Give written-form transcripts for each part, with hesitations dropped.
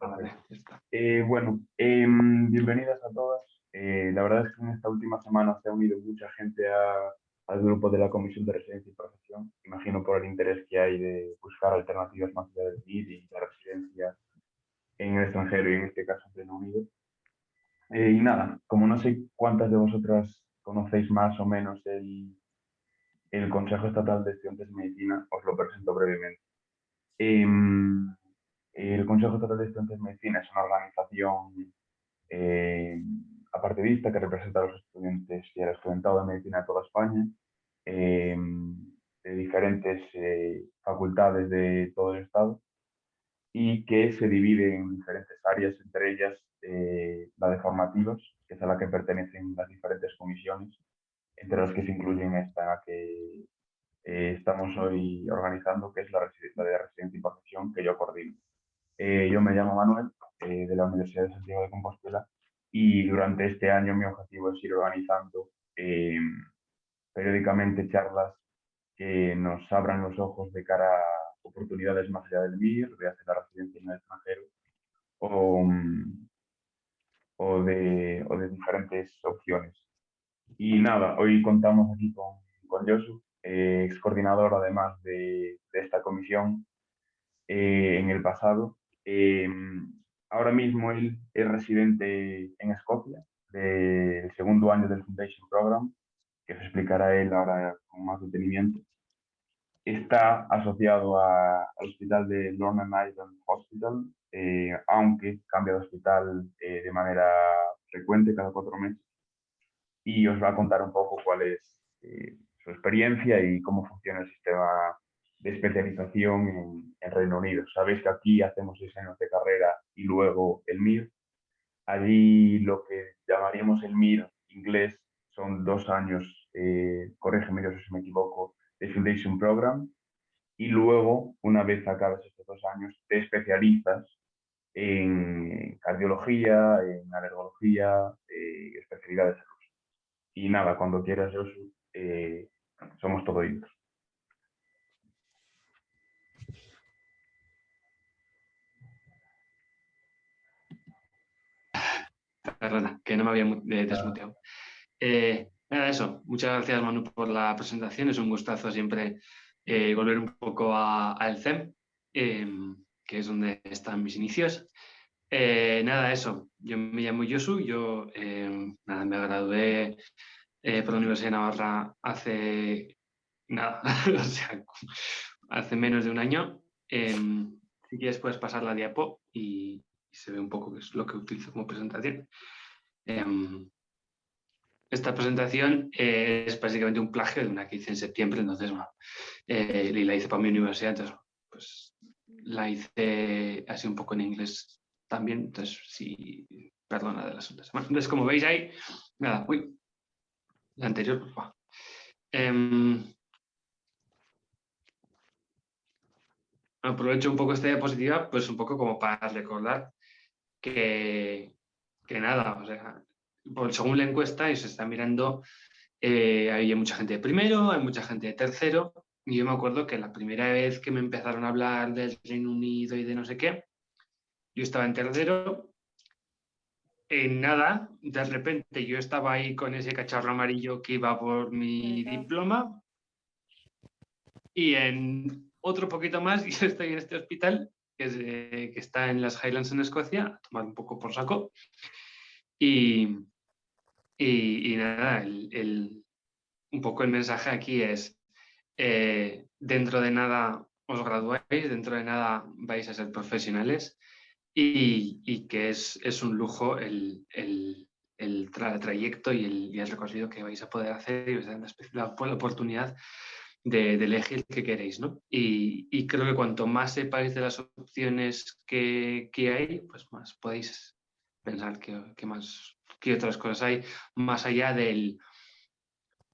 Vale, Perfecto. ya está. Bienvenidas a todas. La verdad es que en esta última semana se ha unido mucha gente al grupo de la Comisión de Residencia y Profesión. Imagino por el interés que hay de buscar alternativas más allá del MIR y la residencia en el extranjero y en este caso en Reino Unido. Y nada, como no sé cuántas de vosotras conocéis más o menos el Consejo Estatal de Estudiantes de Medicina, os lo presento brevemente. Em, el Consejo Estatal de Estudiantes de Medicina es una organización eh, apartidista que representa a los estudiantes y al estudiantado de medicina de toda España, eh, de diferentes facultades de todo el Estado y que se divide en diferentes áreas, entre ellas la de formativos, que es a la que pertenecen las diferentes comisiones, entre las que se incluyen esta en la que estamos hoy organizando, que es la de residencia y profesión que yo coordino. Yo me llamo Manuel, de la Universidad de Santiago de Compostela, y durante este año mi objetivo es ir organizando periódicamente charlas que nos abran los ojos de cara a oportunidades más allá del MIR, de hacer la residencia en el extranjero o, o de diferentes opciones. Y nada, hoy contamos aquí con Josu, ex coordinador además de esta comisión en el pasado. Ahora mismo él es residente en Escocia, del segundo año del Foundation Program, que se explicará él ahora con más detenimiento. Está asociado al hospital de Northern Ireland Hospital, aunque cambia de hospital de manera frecuente cada 4 meses. Y os va a contar un poco cuál es su experiencia y cómo funciona el sistema de especialización en Reino Unido. Sabéis que aquí hacemos 6 años de carrera y luego el MIR. Allí lo que llamaríamos el MIR inglés son 2 años, corrígeme yo si me equivoco, de Foundation Program. Y luego, una vez acabas estos 2 años, te especializas en cardiología, en alergología, especialidades. Y nada, cuando quieras, Josu, somos todo oídos. Perdona, que no me había desmuteado. Nada, eso. Muchas gracias, Manu, por la presentación. Es un gustazo siempre volver un poco al CEM, que es donde están mis inicios. Nada, eso. Yo me llamo Josu. Yo nada, me gradué por la Universidad de Navarra hace nada, o sea, hace menos de un año. Si quieres puedes pasar la diapo y se ve un poco qué es lo que utilizo como presentación. Esta presentación es básicamente un plagio de una que hice en septiembre, entonces, bueno, y la hice para mi universidad, entonces, pues la hice así un poco en inglés también, entonces, sí, perdona de las ondas. Bueno, entonces, como veis ahí, nada, uy, la anterior, pues, va. Aprovecho un poco esta diapositiva, pues un poco como para recordar que, que nada, o sea, según la encuesta, y se está mirando, hay mucha gente de primero, hay mucha gente de tercero, y yo me acuerdo que la primera vez que me empezaron a hablar del Reino Unido y de no sé qué, yo estaba en tercero, en nada, de repente yo estaba ahí con ese cacharro amarillo que iba por mi diploma, y en otro poquito más yo estoy en este hospital que está en las Highlands en Escocia, a tomar un poco por saco, y, y nada, un poco el mensaje aquí es, dentro de nada os graduáis, dentro de nada vais a ser profesionales y que es un lujo el trayecto y el recorrido que vais a poder hacer y os dan la oportunidad de elegir qué queréis, ¿no? Y creo que cuanto más sepáis de las opciones que hay, pues más podéis pensar qué otras cosas hay más allá del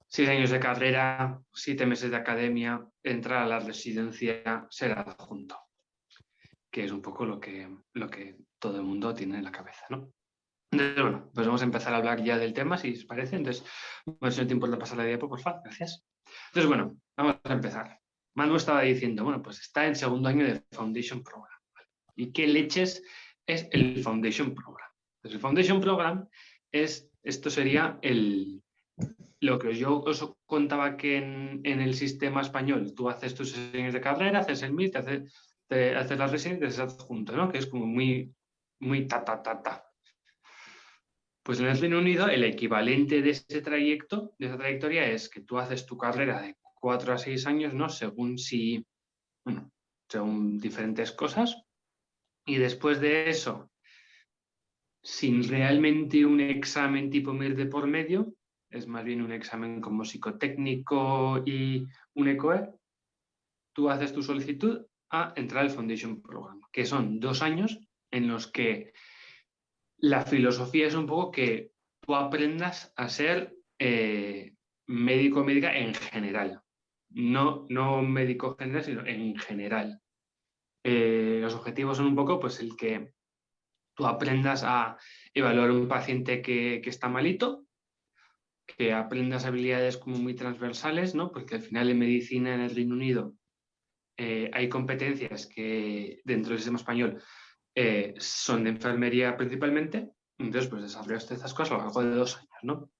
6 años de carrera, 7 meses de academia, entrar a la residencia, ser adjunto, que es un poco lo que todo el mundo tiene en la cabeza, ¿no? Entonces, bueno, pues vamos a empezar a hablar ya del tema, si os parece. Entonces, vamos a tener tiempo de pasar la diapo, por favor. Gracias. Entonces, bueno, vamos a empezar. Manu estaba diciendo, bueno, pues está en segundo año de Foundation Program. ¿Y qué leches es el Foundation Program. Entonces, el Foundation Program esto sería lo que yo os contaba que en el sistema español tú haces tus años de carrera, haces el MIR, haces la residencia y te haces adjunto, ¿no? Que es como muy ta. Pues en el Reino Unido el equivalente de ese trayecto, de esa trayectoria, es que tú haces tu carrera de 4 a 6 años, ¿no? Según diferentes cosas. Y después de eso, sin realmente un examen tipo MIR de por medio, es más bien un examen como psicotécnico y un ECOE, tú haces tu solicitud a entrar al Foundation Program, que son 2 años en los que la filosofía es un poco que tú aprendas a ser médico o médica en general. No médico general, sino en general. Los objetivos son un poco pues, el que tú aprendas a evaluar a un paciente que está malito, que aprendas habilidades como muy transversales, ¿no? Porque al final en medicina en el Reino Unido hay competencias que dentro del sistema español son de enfermería principalmente, entonces pues desarrollaste estas cosas a lo largo de 2 años, ¿no?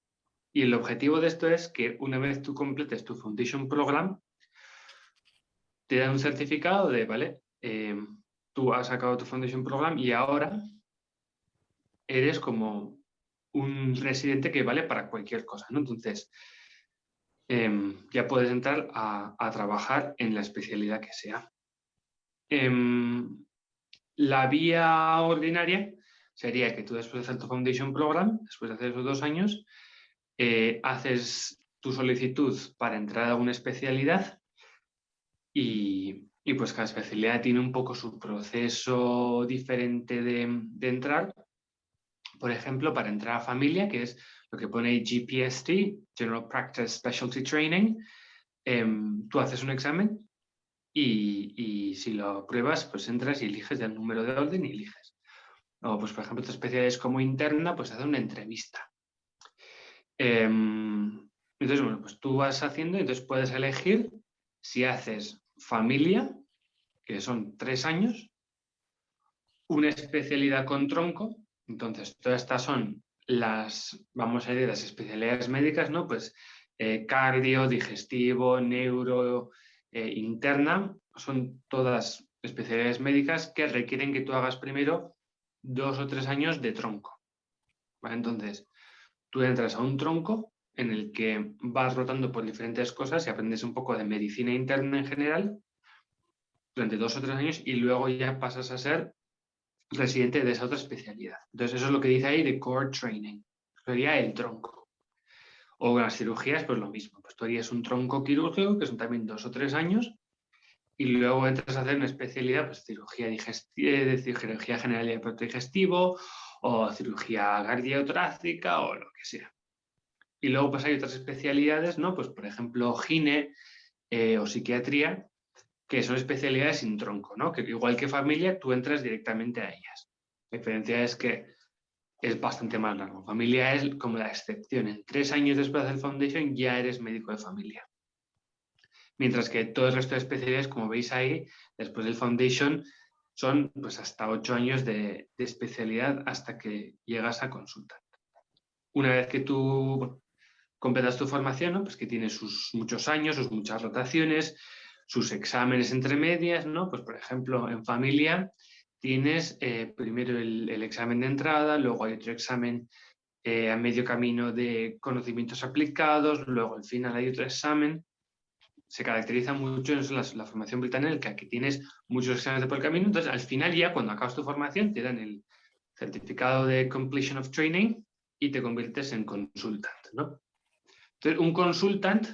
Y el objetivo de esto es que una vez tú completes tu Foundation Program, te dan un certificado de, ¿vale? Tú has sacado tu Foundation Program y ahora eres como un residente que vale para cualquier cosa, ¿no? Entonces, ya puedes entrar a trabajar en la especialidad que sea. La vía ordinaria sería que tú después de hacer tu Foundation Program, después de hacer esos 2 años, haces tu solicitud para entrar a una especialidad y pues cada especialidad tiene un poco su proceso diferente de entrar. Por ejemplo, para entrar a familia, que es lo que pone GPST, General Practice Specialty Training, tú haces un examen y si lo apruebas, pues entras y eliges el número de orden y eliges. O, pues, por ejemplo, otras especialidades como interna, pues hace una entrevista. Entonces, bueno, pues tú vas haciendo y entonces puedes elegir si haces familia, que son 3 años, una especialidad con tronco. Entonces, todas estas son vamos a decir, las especialidades médicas, ¿no? Pues cardio, digestivo, neuro, interna, son todas especialidades médicas que requieren que tú hagas primero 2 o 3 años de tronco, ¿vale? Entonces, tú entras a un tronco en el que vas rotando por diferentes cosas y aprendes un poco de medicina interna en general durante 2 o 3 años y luego ya pasas a ser residente de esa otra especialidad. Entonces, eso es lo que dice ahí de core training. Sería el tronco. O las cirugías, pues lo mismo. Pues tú harías un tronco quirúrgico, que son también 2 o 3 años, y luego entras a hacer una especialidad, pues cirugía general y aparato digestivo, o cirugía cardiotorácica, o lo que sea. Y luego pues hay otras especialidades, ¿no? Pues por ejemplo, gine o psiquiatría, que son especialidades sin tronco, ¿no? Que igual que familia, tú entras directamente a ellas. La diferencia es que es bastante más largo. Familia es como la excepción. En 3 años después del Foundation ya eres médico de familia. Mientras que todo el resto de especialidades, como veis ahí, después del Foundation, son pues hasta 8 años de especialidad hasta que llegas a consulta. Una vez que tú completas tu formación, ¿no? Pues que tiene sus muchos años, sus muchas rotaciones, sus exámenes entre medias, ¿no? Pues por ejemplo, en familia tienes primero el examen de entrada, luego hay otro examen a medio camino de conocimientos aplicados, luego al final hay otro examen. Se caracteriza mucho en la formación británica, en la que tienes muchos exámenes por el camino, entonces al final ya cuando acabas tu formación te dan el certificado de Completion of Training y te conviertes en consultant, ¿no? Entonces, un consultant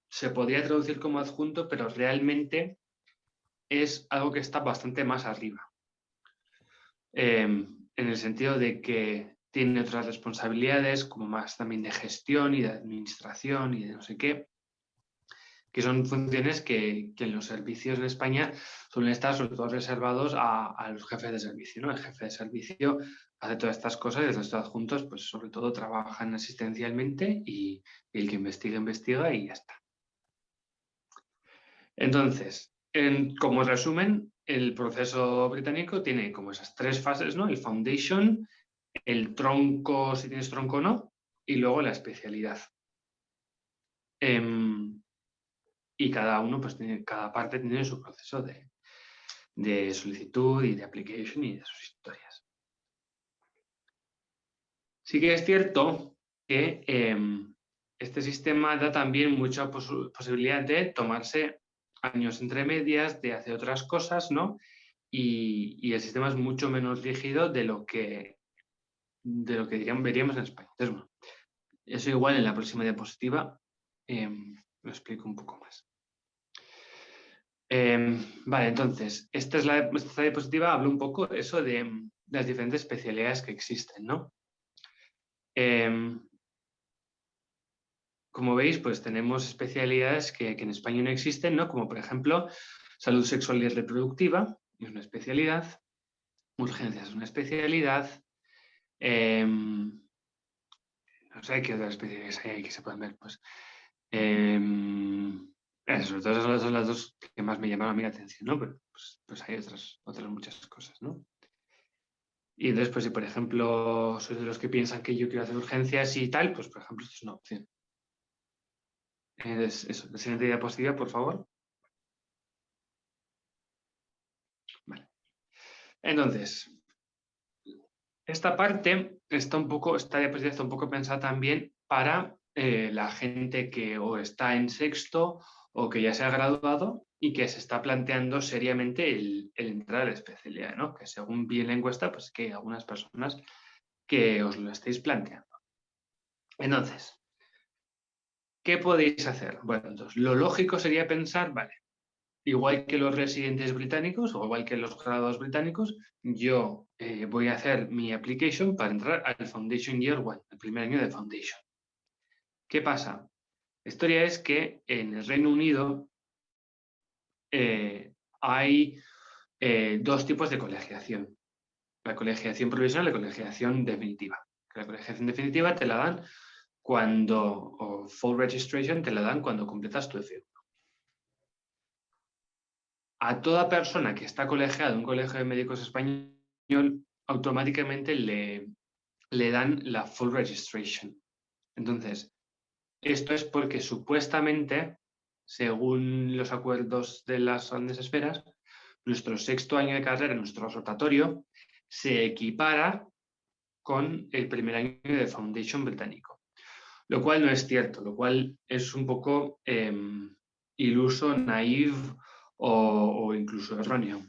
se podría traducir como adjunto, pero realmente es algo que está bastante más arriba. En el sentido de que tiene otras responsabilidades, como más también de gestión y de administración y de no sé qué, que son funciones que en los servicios en España suelen estar sobre todo reservados a los jefes de servicio, ¿no? El jefe de servicio hace todas estas cosas y el resto de adjuntos, pues sobre todo trabajan asistencialmente y el que investiga y ya está. Entonces, como resumen, el proceso británico tiene como esas 3 fases, ¿no? El foundation, el tronco, si tienes tronco o no, y luego la especialidad. Y cada uno, pues cada parte tiene su proceso de solicitud y de application y de sus historias. Sí que es cierto que este sistema da también mucha posibilidad de tomarse años entre medias, de hacer otras cosas, ¿no? Y el sistema es mucho menos rígido de lo que veríamos en España. Entonces, bueno, eso igual en la próxima diapositiva lo explico un poco más. Vale, entonces, esta diapositiva habla un poco eso de las diferentes especialidades que existen, ¿no? Como veis, pues tenemos especialidades que en España no existen, ¿no? Como por ejemplo, salud sexual y reproductiva, es una especialidad, urgencias es una especialidad, no sé qué otras especialidades hay que se pueden ver, pues. Sobre todo esas son las dos que más me llamaron a mí la atención, ¿no? Pero pues hay otras muchas cosas, ¿no? Y entonces, pues si por ejemplo sois de los que piensan que yo quiero hacer urgencias y tal, pues por ejemplo esto es una opción. Eso, la siguiente diapositiva, por favor. Vale. Entonces, esta diapositiva está un poco pensada también para la gente que o está en sexto o que ya se ha graduado y que se está planteando seriamente el entrar a la especialidad, ¿no? Que según vi en la encuesta, pues que hay algunas personas que os lo estáis planteando. Entonces, ¿qué podéis hacer? Bueno, entonces, lo lógico sería pensar, vale, igual que los residentes británicos o igual que los graduados británicos, yo voy a hacer mi application para entrar al Foundation Year 1, el primer año de Foundation. ¿Qué pasa? La historia es que en el Reino Unido hay 2 tipos de colegiación. La colegiación provisional y la colegiación definitiva. La colegiación definitiva te la dan o full registration te la dan cuando completas tu F1. A toda persona que está colegiada en un colegio de médicos español, automáticamente le dan la full registration. Entonces, esto es porque supuestamente, según los acuerdos de las grandes esferas, nuestro 6º año de carrera, nuestro rotatorio, se equipara con el primer año de Foundation británico. Lo cual no es cierto, lo cual es un poco iluso, naive o incluso erróneo.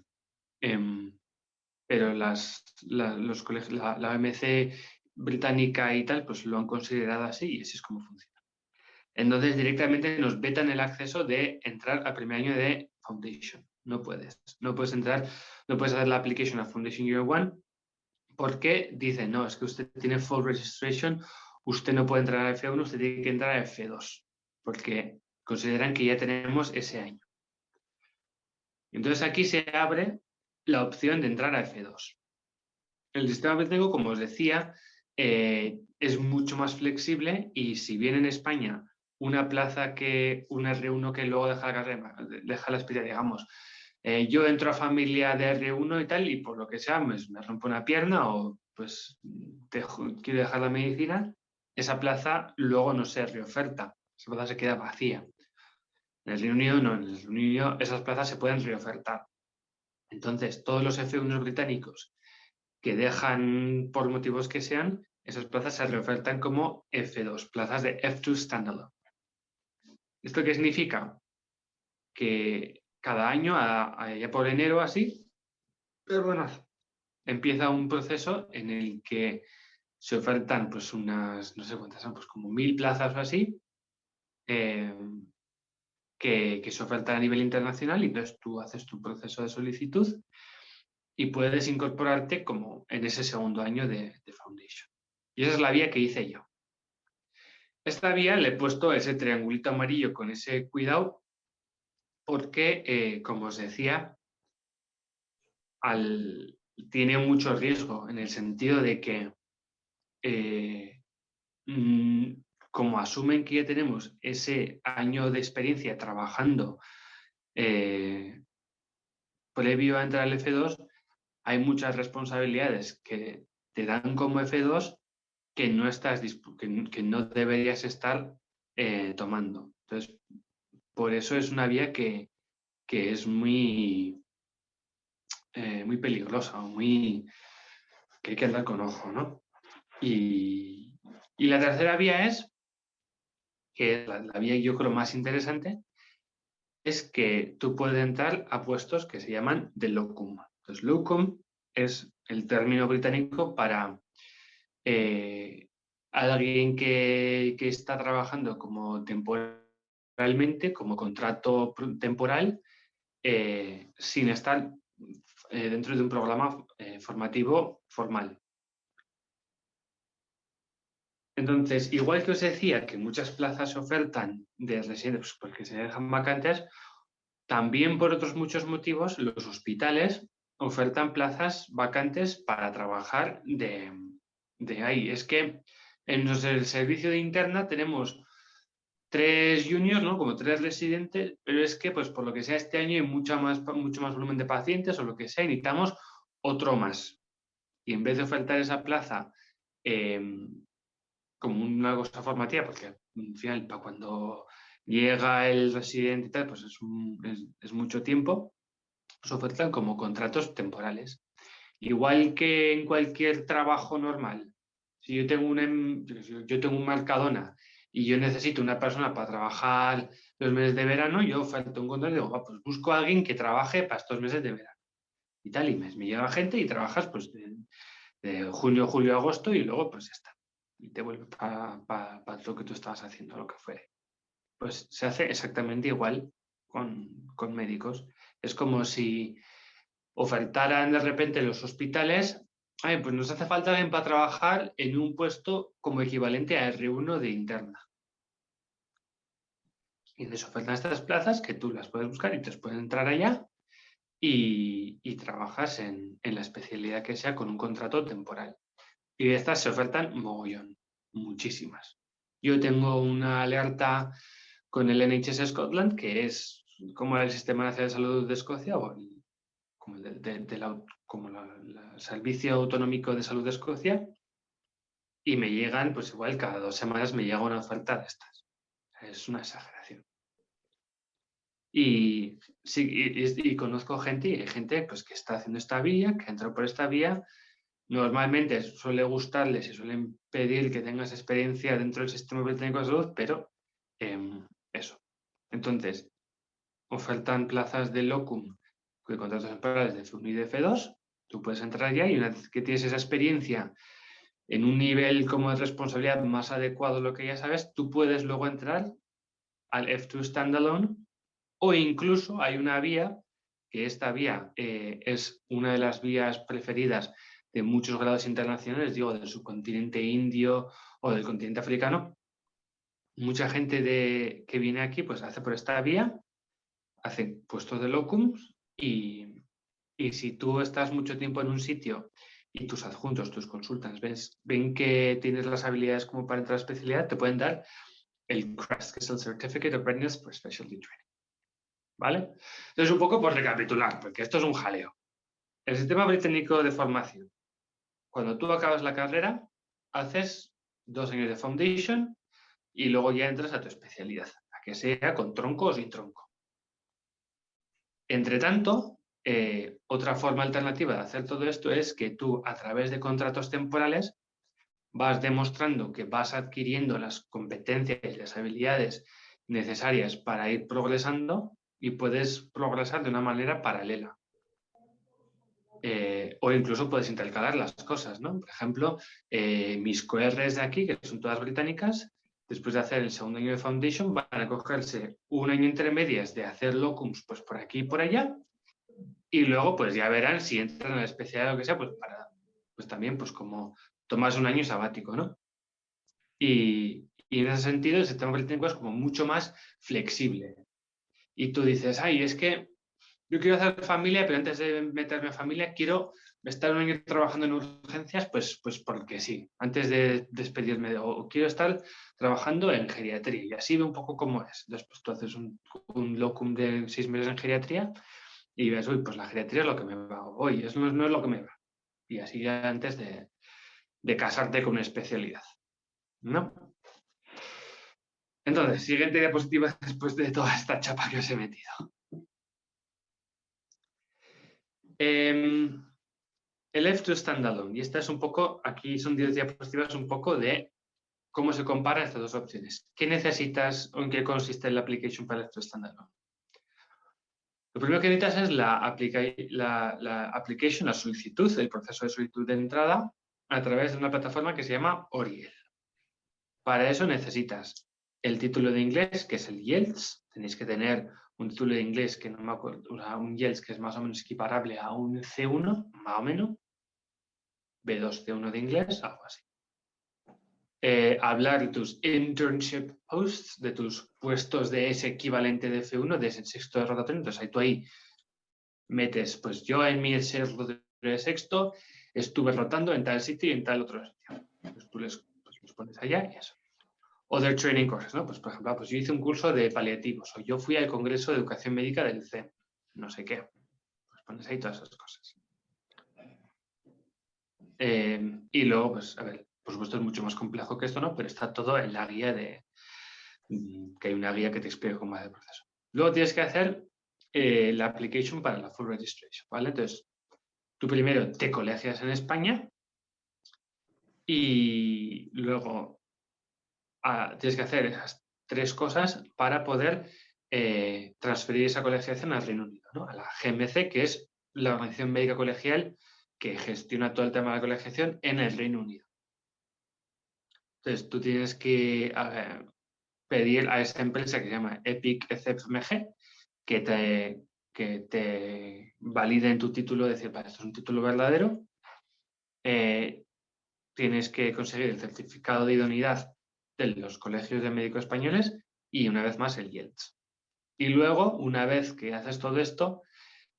Pero los colegios, la OMC británica y tal, pues lo han considerado así y así es como funciona. Entonces directamente nos vetan el acceso de entrar al primer año de Foundation. No puedes entrar, no puedes hacer la application a Foundation Year 1 porque dicen, no, es que usted tiene full registration, usted no puede entrar a F1, usted tiene que entrar a F2, porque consideran que ya tenemos ese año. Entonces aquí se abre la opción de entrar a F2. El sistema británico, como os decía, es mucho más flexible y si bien en España una plaza un R1 que luego deja la carrera, deja la especialidad, digamos, yo entro a familia de R1 y tal y por lo que sea me rompo una pierna o pues quiero dejar la medicina, esa plaza luego no se reoferta, esa plaza se queda vacía. En el Reino Unido no, en el Reino Unido esas plazas se pueden reofertar. Entonces, todos los F1 británicos que dejan por motivos que sean, esas plazas se reofertan como F2, plazas de F2 Standalone. ¿Esto qué significa? Que cada año, allá por enero así, empieza un proceso en el que se ofertan pues unas, no sé cuántas son, pues como 1000 plazas o así, que se ofertan a nivel internacional y entonces tú haces tu proceso de solicitud y puedes incorporarte como en ese 2º año de Foundation. Y esa es la vía que hice yo. Esta vía le he puesto ese triangulito amarillo con ese cuidado porque, como os decía, tiene mucho riesgo en el sentido de que como asumen que ya tenemos ese año de experiencia trabajando previo a entrar al F2 hay muchas responsabilidades que te dan como F2 que no, que no deberías estar tomando. Entonces, por eso es una vía que es muy, muy peligrosa, que hay que andar con ojo, ¿no? Y la tercera vía es, que es la vía yo creo más interesante, es que tú puedes entrar a puestos que se llaman de locum. Entonces, locum es el término británico para alguien que está trabajando como temporalmente, como contrato temporal, sin estar dentro de un programa formativo formal. Entonces, igual que os decía que muchas plazas se ofertan de residentes porque se dejan vacantes, también por otros muchos motivos los hospitales ofertan plazas vacantes para trabajar de ahí. Es que en el servicio de interna tenemos 3 juniors, ¿no? Como 3 residentes, pero es que, pues por lo que sea, este año hay mucho más volumen de pacientes o lo que sea, y necesitamos otro más. Y en vez de ofertar esa plaza como una cosa formativa, porque al final, para cuando llega el residente y tal, pues es mucho tiempo, se ofertan como contratos temporales. Igual que en cualquier trabajo normal, si yo tengo un Mercadona y yo necesito una persona para trabajar los meses de verano, yo oferto un contrato y digo, pues busco a alguien que trabaje para estos meses de verano. Y tal, y me llega gente y trabajas pues de junio, julio, agosto y luego pues ya está. Y te vuelve para lo que tú estabas haciendo, lo que fuere. Pues se hace exactamente igual con médicos. Es como si ofertaran de repente los hospitales, pues nos hace falta alguien para trabajar en un puesto como equivalente a R1 de interna. Y les ofertan estas plazas que tú las puedes buscar y te puedes entrar allá y trabajas en la especialidad que sea con un contrato temporal. Y de estas se ofertan mogollón, muchísimas. Yo tengo una alerta con el NHS Scotland, que es como el Sistema Nacional de Salud de Escocia, o como el Servicio Autonómico de Salud de Escocia, y me llegan, pues igual cada 2 semanas me llega una oferta de estas. Es una exageración. Y, sí, y conozco gente, y hay gente pues, que está haciendo esta vía, que entró por esta vía. Normalmente suele gustarles y suelen pedir que tengas experiencia dentro del sistema británico de salud, pero eso. Entonces, ofertan plazas de locum de contratos temporales de F1 y de F2. Tú puedes entrar ya y una vez que tienes esa experiencia en un nivel como de responsabilidad más adecuado a lo que ya sabes, tú puedes luego entrar al F2 Standalone, o incluso hay una vía, que esta vía es una de las vías preferidas de muchos grados internacionales, digo, del subcontinente indio o del continente africano. Mucha gente que viene aquí pues hace por esta vía, hace puestos de locums y si tú estás mucho tiempo en un sitio y tus adjuntos, tus consultants, ven que tienes las habilidades como para entrar a especialidad, te pueden dar el CREST, que es el Certificate of Readiness for Specialty Training. ¿Vale? Entonces, un poco por recapitular, porque esto es un jaleo. El sistema británico de formación. Cuando tú acabas la carrera, haces 2 años de foundation y luego ya entras a tu especialidad, a que sea con tronco o sin tronco. Entre tanto, otra forma alternativa de hacer todo esto es que tú, a través de contratos temporales, vas demostrando que vas adquiriendo las competencias y las habilidades necesarias para ir progresando y puedes progresar de una manera paralela. O incluso puedes intercalar las cosas, ¿no? Por ejemplo, mis QRs de aquí, que son todas británicas, después de hacer el segundo año de Foundation, van a cogerse un año entre medias de hacer locums pues por aquí y por allá, y luego pues ya verán si entran a la especialidad o lo que sea, pues para, pues también pues como tomas un año sabático, ¿no? Y en ese sentido el sistema británico es como mucho más flexible. Y tú dices, ay, es que yo quiero hacer familia, pero antes de meterme a familia quiero estar un año trabajando en urgencias, pues porque sí, antes de despedirme, o quiero estar trabajando en geriatría, y así ve un poco cómo es. Después tú haces un locum de 6 meses en geriatría y ves, uy, pues la geriatría es lo que me va, oye, eso no es lo que me va. Y así ya antes de casarte con una especialidad, ¿no? Entonces, siguiente diapositiva después de toda esta chapa que os he metido. El F2 Standalone, y esta es un poco, aquí son 10 diapositivas un poco de cómo se comparan estas dos opciones. ¿Qué necesitas o en qué consiste la application para el F2 Standalone? Lo primero que necesitas es la application, la solicitud, el proceso de solicitud de entrada a través de una plataforma que se llama Oriel. Para eso necesitas el título de inglés, que es el IELTS. Tenéis que tener un título de inglés que no me acuerdo, o sea, un IELTS que es más o menos equiparable a un C1, más o menos. B2, C1 de inglés, algo así. Hablar de tus internship posts, de tus puestos de ese equivalente de F1, de ese sexto de rotatorio. Entonces, tú ahí metes, pues yo en mi rotatorio de sexto estuve rotando en tal sitio y en tal otro sitio. Pues tú los pones allá y eso. Other training courses, ¿no? Pues por ejemplo, pues yo hice un curso de paliativos o yo fui al Congreso de Educación Médica del CEM, no sé qué. Pues pones ahí todas esas cosas. Y luego, pues, a ver, por supuesto es mucho más complejo que esto, ¿no? Pero está todo en la guía que hay una guía que te explica cómo va el proceso. Luego tienes que hacer la application para la full registration, ¿vale? Entonces, tú primero te colegias en España y luego tienes que hacer esas 3 cosas para poder transferir esa colegiación al Reino Unido, ¿no? A la GMC, que es la Organización Médica Colegial que gestiona todo el tema de la colegiación en el Reino Unido. Entonces, tú tienes que pedir a esa empresa que se llama Epic ECFMG que te validen tu título, decir, vale, esto es un título verdadero. Tienes que conseguir el certificado de idoneidad de los colegios de médicos españoles y una vez más el IELTS. Y luego, una vez que haces todo esto,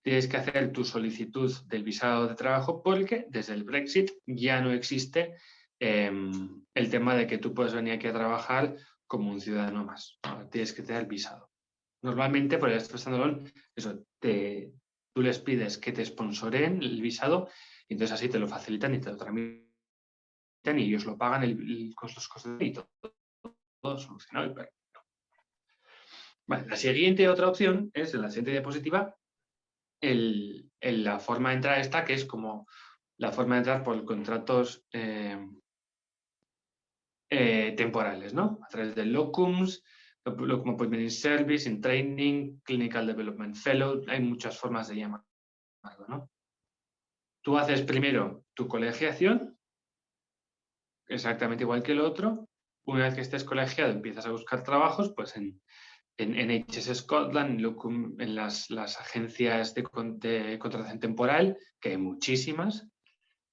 tienes que hacer tu solicitud del visado de trabajo porque desde el Brexit ya no existe el tema de que tú puedes venir aquí a trabajar como un ciudadano más. Ahora tienes que tener visado. Normalmente, por el standalone, eso, tú les pides que te sponsoren el visado y entonces así te lo facilitan y te lo tramitan y ellos lo pagan con los costes y todo solucionado y perfecto. Vale, la siguiente otra opción es en la siguiente diapositiva la forma de entrar esta, que es como la forma de entrar por contratos temporales, ¿no? A través de locums, locum appointment in service, in training, clinical development fellow, hay muchas formas de llamarlo, ¿no? Tú haces primero tu colegiación, exactamente igual que el otro. Una vez que estés colegiado, empiezas a buscar trabajos, pues en NHS Scotland, en las agencias de contratación temporal, que hay muchísimas,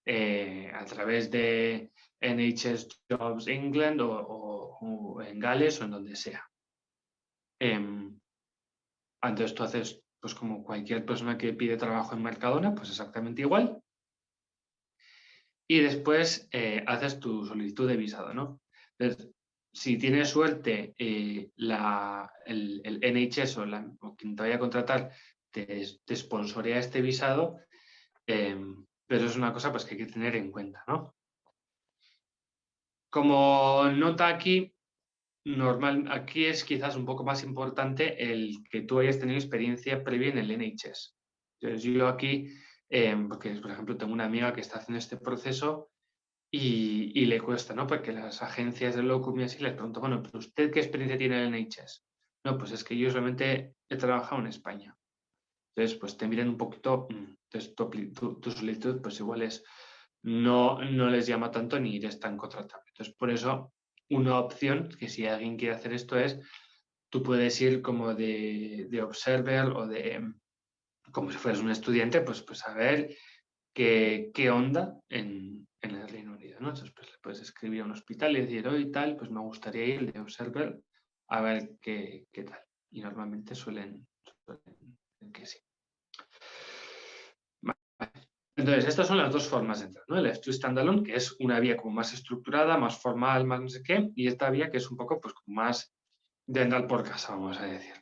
a través de NHS Jobs England o en Gales o en donde sea. Entonces tú haces, pues como cualquier persona que pide trabajo en Mercadona, pues exactamente igual. Y después haces tu solicitud de visado, ¿no? Entonces, si tienes suerte, el NHS o quien te vaya a contratar te sponsorea este visado, pero es una cosa pues, que hay que tener en cuenta, ¿no? Como nota aquí, aquí es quizás un poco más importante el que tú hayas tenido experiencia previa en el NHS. Entonces, yo aquí, porque por ejemplo tengo una amiga que está haciendo este proceso y le cuesta, ¿no? Porque las agencias de locum y así les pregunto, bueno, ¿pero usted qué experiencia tiene en el NHS? No, pues es que yo solamente he trabajado en España. Entonces, pues te miran un poquito, entonces tu solicitud pues igual no les llama tanto ni eres tan contratable. Entonces, por eso, una opción que si alguien quiere hacer esto es, tú puedes ir como de observer o como si fueras un estudiante, pues a ver qué onda en el Reino Unido, ¿no? Entonces, pues le puedes escribir a un hospital y decir, hoy tal, pues me gustaría ir de observer a ver qué tal. Y normalmente suelen que sí. Entonces, estas son las dos formas de entrar, ¿no? El F2 Standalone, que es una vía como más estructurada, más formal, más no sé qué, y esta vía que es un poco pues como más de andar por casa, vamos a decir.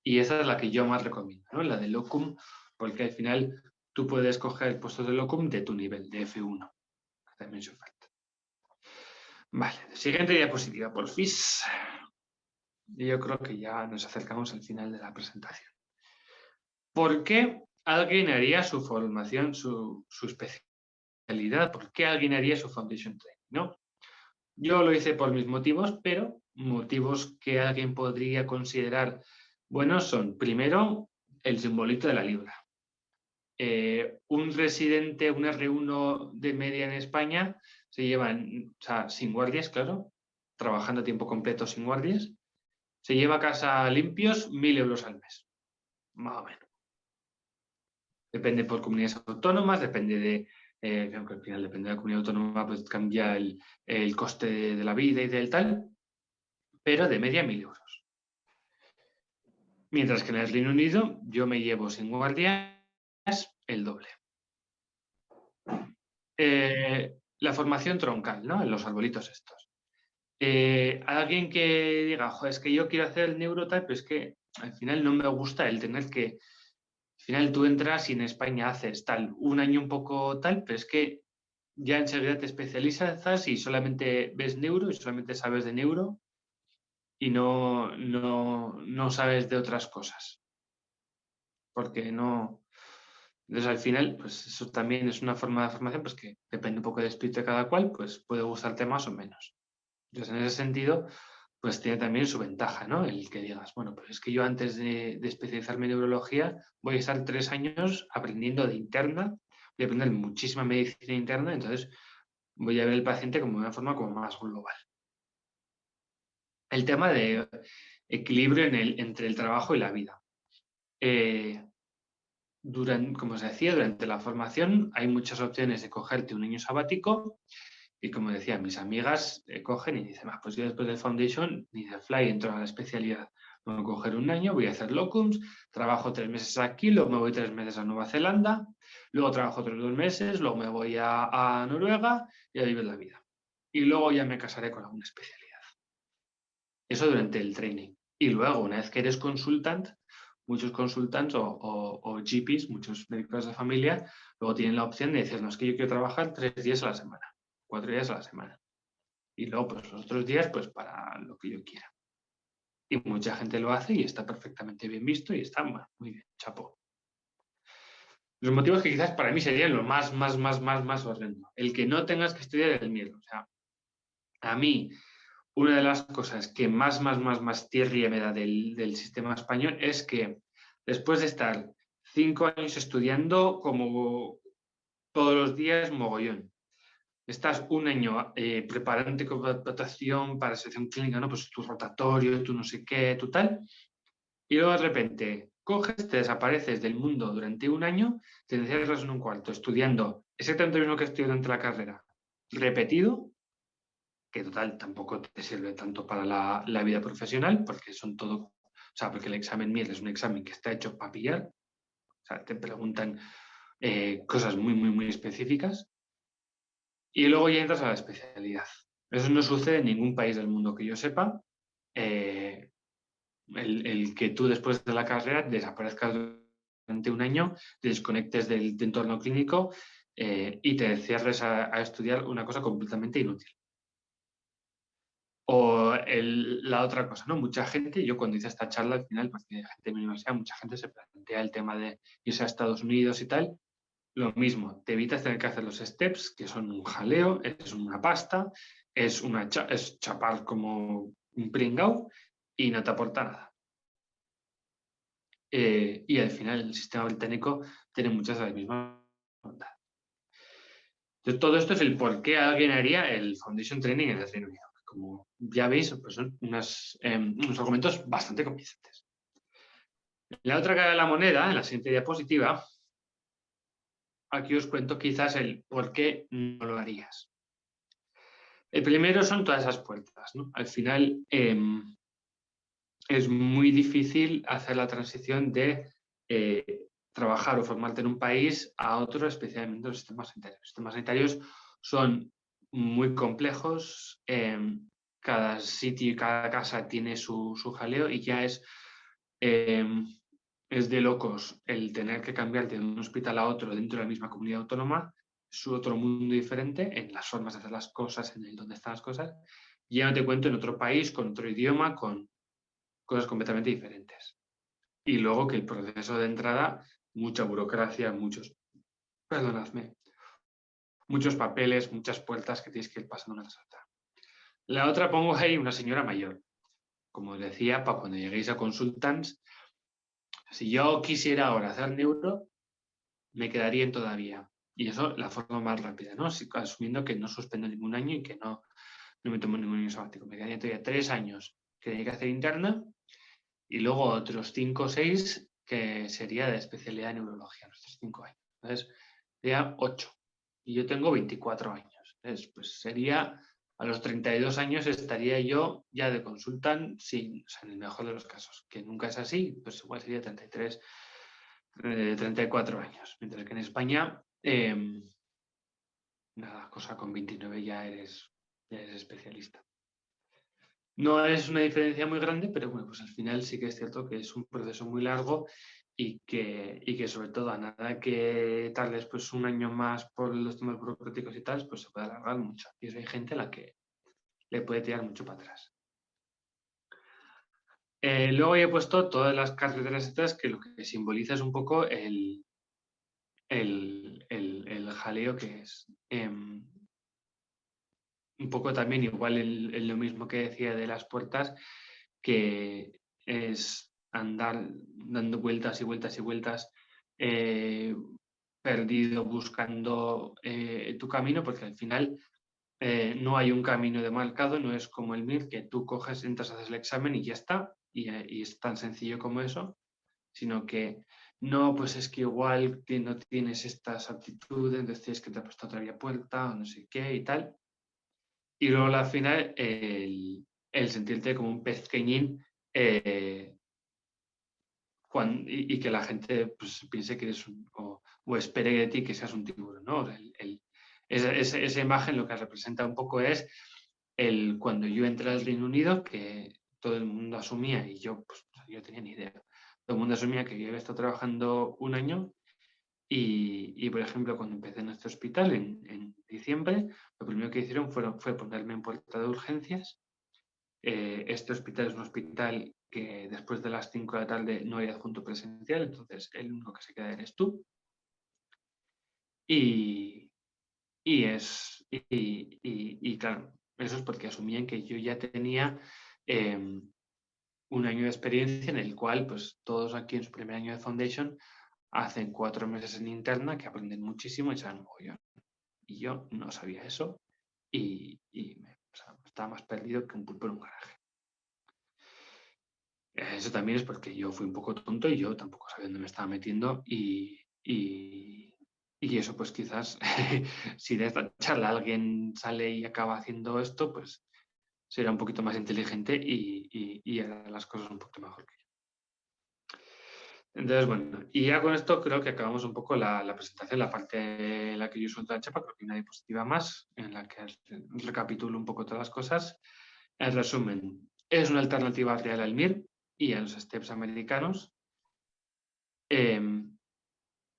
Y esa es la que yo más recomiendo, ¿no? La de Locum, porque al final tú puedes coger puestos de Locum de tu nivel, de F1, que también es oferta. Vale, siguiente diapositiva, porfis. Y yo creo que ya nos acercamos al final de la presentación. ¿Por qué alguien haría su formación, su especialidad? ¿Por qué alguien haría su Foundation Training? ¿No? Yo lo hice por mis motivos, pero motivos que alguien podría considerar buenos son, primero, el simbolito de la libra. Un residente, un R1 de media en España, se llevan, o sea, sin guardias, claro, trabajando a tiempo completo sin guardias, se lleva a casa limpios 1.000 euros al mes, más o menos. Depende por comunidades autónomas, depende de, aunque al final depende de la comunidad autónoma, pues cambia el coste de la vida y del tal, pero de media 1.000 euros. Mientras que en el Reino Unido yo me llevo sin guardias el doble. La formación troncal, ¿no? En los arbolitos estos. Alguien que diga, joder, es que yo quiero hacer el neurotype, pero es que al final no me gusta el tener que, al final tú entras y en España haces tal, un año un poco tal, pero es que ya enseguida te especializas y solamente ves neuro y solamente sabes de neuro y no sabes de otras cosas. Porque no... Entonces, al final, pues eso también es una forma de formación pues que depende un poco del espíritu de cada cual, pues puede gustarte más o menos. Entonces, en ese sentido, pues tiene también su ventaja, ¿no? El que digas, bueno, pues es que yo antes de especializarme en neurología voy a estar 3 años aprendiendo de interna, voy a aprender muchísima medicina interna, entonces voy a ver el paciente como de una forma como más global. El tema de equilibrio entre el trabajo y la vida. Como se decía, durante la formación hay muchas opciones de cogerte un año sabático y como decía, mis amigas cogen y dicen, pues yo después del Foundation ni de Fly entro a la especialidad. Voy a coger un año, voy a hacer locums, trabajo 3 meses aquí, luego me voy 3 meses a Nueva Zelanda, luego trabajo otros 2 meses, luego me voy a Noruega y a vivir la vida. Y luego ya me casaré con alguna especialidad. Eso durante el training. Y luego, una vez que eres consultant, muchos consultants o GPs, muchos médicos de familia, luego tienen la opción de decir, no, es que yo quiero trabajar 3 días a la semana, 4 días a la semana. Y luego, pues los otros días, pues para lo que yo quiera. Y mucha gente lo hace y está perfectamente bien visto y está muy bien, chapó. Los motivos que quizás para mí serían lo más horrendo. El que no tengas que estudiar el miedo. O sea, a mí, una de las cosas que más tierra me da del sistema español es que después de estar 5 años estudiando como todos los días mogollón, estás un año preparándote con adaptación para selección clínica, ¿no? Pues tu rotatorio, tu no sé qué, tu tal, y luego de repente coges, te desapareces del mundo durante un año, te encierras en un cuarto estudiando exactamente lo mismo que estudiado durante la carrera, repetido, que total tampoco te sirve tanto para la vida profesional, porque son todo, o sea, porque el examen MIR es un examen que está hecho para pillar, o sea, te preguntan cosas muy específicas, y luego ya entras a la especialidad. Eso no sucede en ningún país del mundo que yo sepa. El que tú después de la carrera desaparezcas durante un año, te desconectes del entorno clínico y te cierres a estudiar una cosa completamente inútil. O la otra cosa, ¿no? Mucha gente, yo cuando hice esta charla al final, porque gente de mi universidad, mucha gente se plantea el tema de irse a Estados Unidos y tal. Lo mismo, te evitas tener que hacer los steps, que son un jaleo, es una pasta, es chapar como un pringao y no te aporta nada. Y al final el sistema británico tiene muchas de las mismas bondades. Entonces, todo esto es el por qué alguien haría el Foundation Training en el Reino Unido. Como ya veis, pues son unos argumentos bastante convincentes. En la otra cara de la moneda, en la siguiente diapositiva, aquí os cuento quizás el por qué no lo harías. El primero son todas esas puertas, ¿no? Al final es muy difícil hacer la transición de trabajar o formarte en un país a otro, especialmente los sistemas sanitarios. Los sistemas sanitarios son muy complejos, cada sitio y cada casa tiene su jaleo y ya es Es de locos el tener que cambiarte de un hospital a otro dentro de la misma comunidad autónoma, es otro mundo diferente en las formas de hacer las cosas, en el dónde están las cosas. Y ya no te cuento en otro país, con otro idioma, con cosas completamente diferentes. Y luego que el proceso de entrada, mucha burocracia, perdonadme, muchos papeles, muchas puertas que tienes que ir pasando una tras otra. La otra pongo ahí una señora mayor. Como os decía, para cuando lleguéis a consultants, si yo quisiera ahora hacer neuro, me quedaría en todavía. Y eso la forma más rápida, ¿no? Asumiendo que no suspendo ningún año y que no me tomo ningún año sabático. Me quedaría todavía 3 años que tenía que hacer interna y luego otros 5 o 6 que sería de especialidad en neurología, los 5 años. Entonces, sería 8. Y yo tengo 24 años. Entonces, pues sería, a los 32 años estaría yo ya de consultant, sin, o sea, en el mejor de los casos, que nunca es así, pues igual sería 33, 34 años. Mientras que en España, nada, cosa con 29 ya eres especialista. No es una diferencia muy grande, pero bueno, pues al final sí que es cierto que es un proceso muy largo y que sobre todo a nada que tardes pues un año más por los temas burocráticos y tal, pues se puede alargar mucho. Y eso hay gente a la que le puede tirar mucho para atrás. Luego he puesto todas las carreteras estas que lo que simboliza es un poco el jaleo que es. Un poco también igual en lo mismo que decía de las puertas, que es andar dando vueltas y vueltas y vueltas, perdido buscando tu camino, porque al final no hay un camino demarcado, no es como el MIR, que tú coges, entras, haces el examen y ya está, y es tan sencillo como eso, sino que no, pues es que igual no tienes estas aptitudes, entonces que te ha puesto otra vía puerta o no sé qué y tal. Y luego al final el sentirte como un pez pequeñín y que la gente pues, piense que eres o espere de ti que seas un tiburón, ¿no? Esa imagen lo que representa un poco es cuando yo entré al Reino Unido, que todo el mundo asumía, y yo pues yo tenía ni idea, todo el mundo asumía que yo había estado trabajando un año por ejemplo, cuando empecé en este hospital en diciembre, lo primero que hicieron fue ponerme en puerta de urgencias. Este hospital es un hospital que después de las 5 de la tarde no hay adjunto presencial, entonces el único que se queda eres tú. Y, claro, eso es porque asumían que yo ya tenía un año de experiencia en el cual pues todos aquí en su primer año de Foundation hacen 4 meses en interna que aprenden muchísimo y saben mogollón. Y yo no sabía eso y estaba más perdido que un pulpo en un garaje. Eso también es porque yo fui un poco tonto y yo tampoco sabía dónde me estaba metiendo y eso pues quizás si de esta charla alguien sale y acaba haciendo esto, pues será un poquito más inteligente y hará las cosas un poquito mejor que yo. Entonces, bueno, y ya con esto creo que acabamos un poco la presentación, la parte en la que yo suelto la chapa, creo que hay una diapositiva más en la que recapitulo un poco todas las cosas. En resumen, es una alternativa real al MIR y a los STEPS americanos,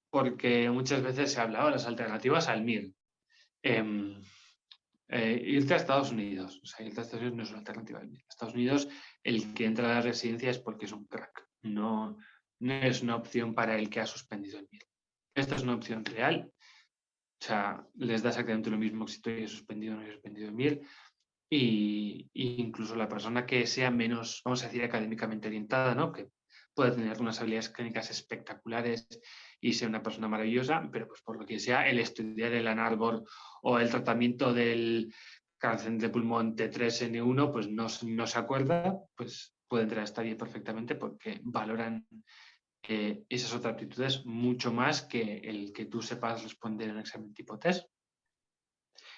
porque muchas veces se ha hablado de las alternativas al MIR. Irte a Estados Unidos, o sea, irte a Estados Unidos no es una alternativa al MIR. Estados Unidos, el que entra a la residencia es porque es un crack, no es una opción para el que ha suspendido el MIR. Esta es una opción real, o sea, les da exactamente lo mismo si estoy suspendido o no he suspendido el MIR, y incluso la persona que sea menos, vamos a decir, académicamente orientada, ¿no? Que puede tener unas habilidades clínicas espectaculares y ser una persona maravillosa, pero pues por lo que sea, el estudiar el Ann Arbor o el tratamiento del cáncer de pulmón T3N1, pues no se acuerda, pues puede entrar a esta vía perfectamente porque valoran esas otras aptitudes mucho más que el que tú sepas responder un examen tipo test.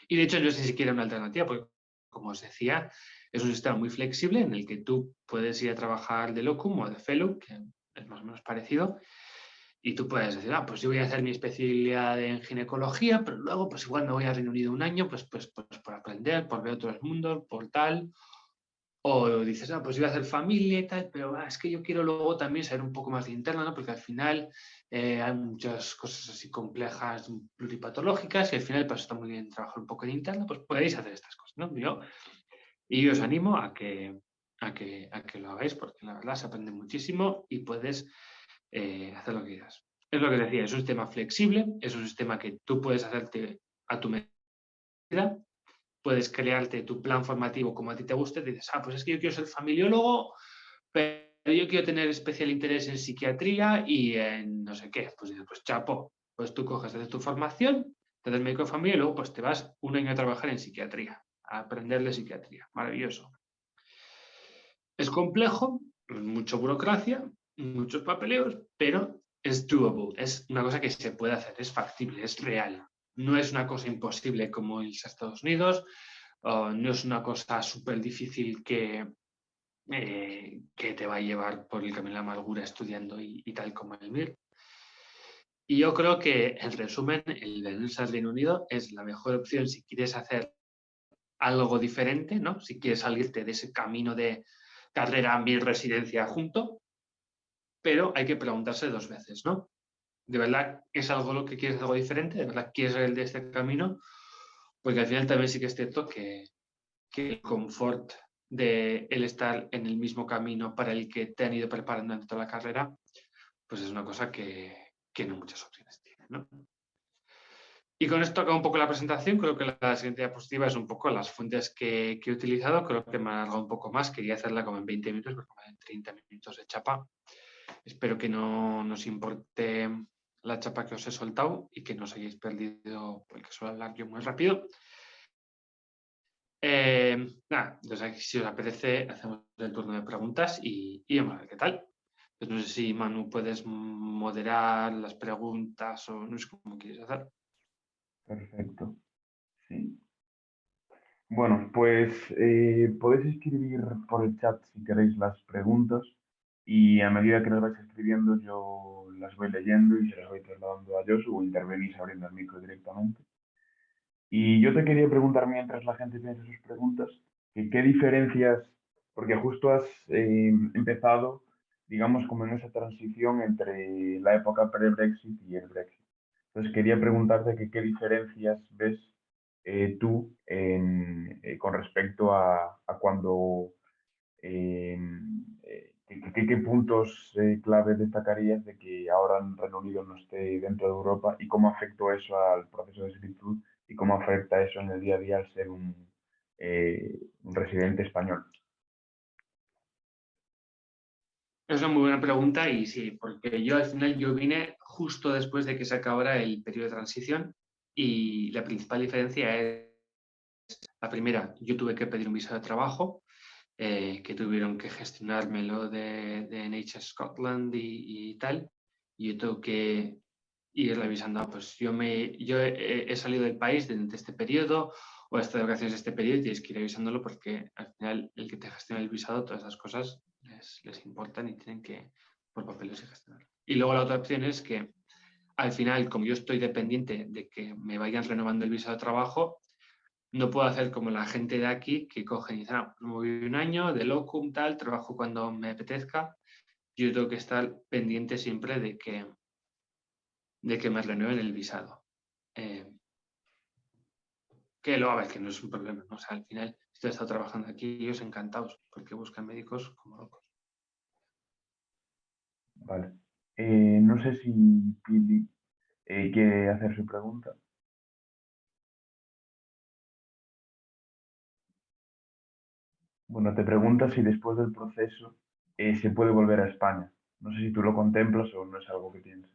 Y de hecho no es ni siquiera una alternativa, porque como os decía, es un sistema muy flexible en el que tú puedes ir a trabajar de locum o de fellow, que es más o menos parecido, y tú puedes decir, pues yo voy a hacer mi especialidad en ginecología, pero luego pues igual me voy a Reino Unido un año, pues por aprender, por ver otros mundos, por tal. O dices, pues yo voy a hacer familia y tal, pero es que yo quiero luego también saber un poco más de interna, ¿no? Porque al final hay muchas cosas así complejas, pluripatológicas, y al final pues está muy bien trabajar un poco de interna, pues podéis hacer estas cosas, ¿no? Y os animo a que lo hagáis, porque la verdad se aprende muchísimo y puedes hacer lo que quieras. Es lo que decía, es un sistema flexible, es un sistema que tú puedes hacerte a tu medida, puedes crearte tu plan formativo como a ti te guste, dices, pues es que yo quiero ser familiólogo, pero yo quiero tener especial interés en psiquiatría y en no sé qué. Pues dices, pues chapo, pues tú coges desde tu formación, te haces médico de familia y luego pues te vas un año a trabajar en psiquiatría, a aprender de psiquiatría. Maravilloso. Es complejo, mucha burocracia, muchos papeleos, pero es doable, es una cosa que se puede hacer, es factible, es real. No es una cosa imposible como irse a Estados Unidos, no es una cosa súper difícil que te va a llevar por el camino de la amargura estudiando y tal como el MIR. Y yo creo que, en resumen, el venirse al Reino Unido es la mejor opción si quieres hacer algo diferente, ¿no? Si quieres salirte de ese camino de carrera, MIR, residencia junto, pero hay que preguntarse 2 veces, ¿no? ¿De verdad es algo lo que quieres, algo diferente? ¿De verdad quieres salir de este camino? Porque al final también sí que es cierto que el confort de el estar en el mismo camino para el que te han ido preparando en toda la carrera, pues es una cosa que no muchas opciones tienen, ¿no? Y con esto acabo un poco la presentación. Creo que la siguiente diapositiva es un poco las fuentes que he utilizado. Creo que me ha alargado un poco más. Quería hacerla como en 20 minutos, porque como en 30 minutos de chapa. Espero que no nos importe la chapa que os he soltado y que no os hayáis perdido, porque suelo hablar yo muy rápido. Nada, entonces si os apetece, hacemos el turno de preguntas y vamos a ver qué tal. Pues no sé si, Manu, puedes moderar las preguntas o no sé cómo quieres hacer. Perfecto. Sí. Bueno, pues podéis escribir por el chat si queréis las preguntas y a medida que las vais escribiendo yo las voy leyendo y se las voy trasladando a Josu o intervenís abriendo el micro directamente. Y yo te quería preguntar mientras la gente piensa sus preguntas, que qué diferencias, porque justo has empezado, digamos, como en esa transición entre la época pre-Brexit y el Brexit. Entonces quería preguntarte que qué diferencias ves tú con respecto a cuando, qué puntos clave destacarías de que ahora el Reino Unido no esté dentro de Europa y cómo afectó eso al proceso de escritura y cómo afecta eso en el día a día al ser un residente español. Es una muy buena pregunta y sí, porque yo al final yo vine justo después de que se acabara el periodo de transición y la principal diferencia es, la primera, yo tuve que pedir un visado de trabajo, que tuvieron que gestionármelo de NHS Scotland y tal, y yo tengo que ir revisando, pues yo he salido del país durante este periodo o he estado de vacaciones este periodo y tienes que ir revisándolo porque al final el que te gestiona el visado, todas esas cosas les importan y tienen que por papeles y gestionar. Y luego la otra opción es que al final, como yo estoy dependiente de que me vayan renovando el visado de trabajo, no puedo hacer como la gente de aquí que cogen y dicen, me voy un año de locum, tal, trabajo cuando me apetezca. Yo tengo que estar pendiente siempre de que me renueven el visado. Que luego, a ver, que no es un problema, ¿no? O sea, al final, si tú has estado trabajando aquí, ellos encantados, porque buscan médicos como locos. Vale. No sé si Pili quiere hacer su pregunta. Bueno, te pregunta si después del proceso se puede volver a España. No sé si tú lo contemplas o no es algo que pienses.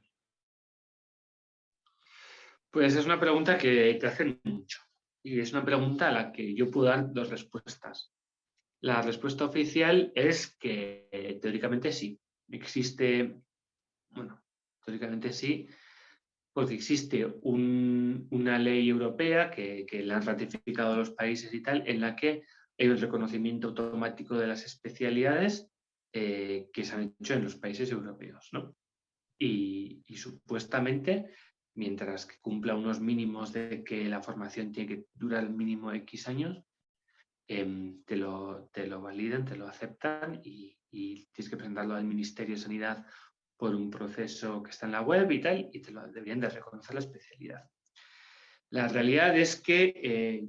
Pues es una pregunta que te hacen mucho. Y es una pregunta a la que yo puedo dar 2 respuestas. La respuesta oficial es que teóricamente sí. Existe, bueno, teóricamente sí, porque existe una ley europea que la han ratificado los países y tal, en la que hay un reconocimiento automático de las especialidades que se han hecho en los países europeos, ¿no? Y supuestamente, mientras que cumpla unos mínimos de que la formación tiene que durar mínimo X años, te lo validan, te lo aceptan y tienes que presentarlo al Ministerio de Sanidad por un proceso que está en la web y tal, y te lo deberían de reconocer la especialidad. La realidad es que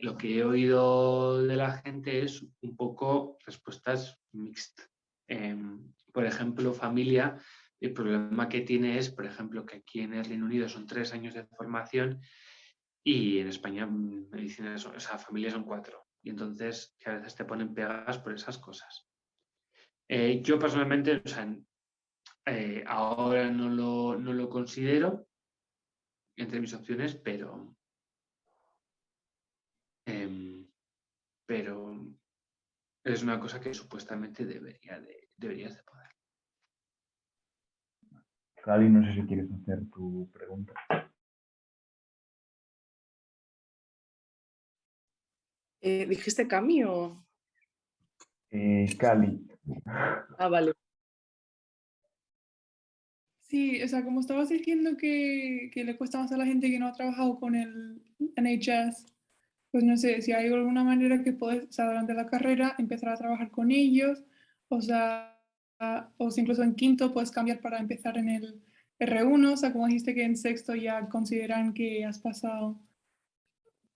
lo que he oído de la gente es un poco respuestas mixtas. Por ejemplo, familia, el problema que tiene es, por ejemplo, que aquí en el Reino Unido son 3 años de formación y en España medicina, familia son 4. Y entonces que a veces te ponen pegas por esas cosas. Yo personalmente, ahora no lo considero entre mis opciones, pero es una cosa que supuestamente deberías de poder. Cali, no sé si quieres hacer tu pregunta. ¿Dijiste Cami o...? Cali. Vale. Sí, o sea, como estabas diciendo que le cuesta más a la gente que no ha trabajado con el NHS, pues no sé si hay alguna manera que puedes, o sea, durante la carrera empezar a trabajar con ellos, o sea, o si incluso en quinto puedes cambiar para empezar en el R1, o sea, como dijiste que en sexto ya consideran que has pasado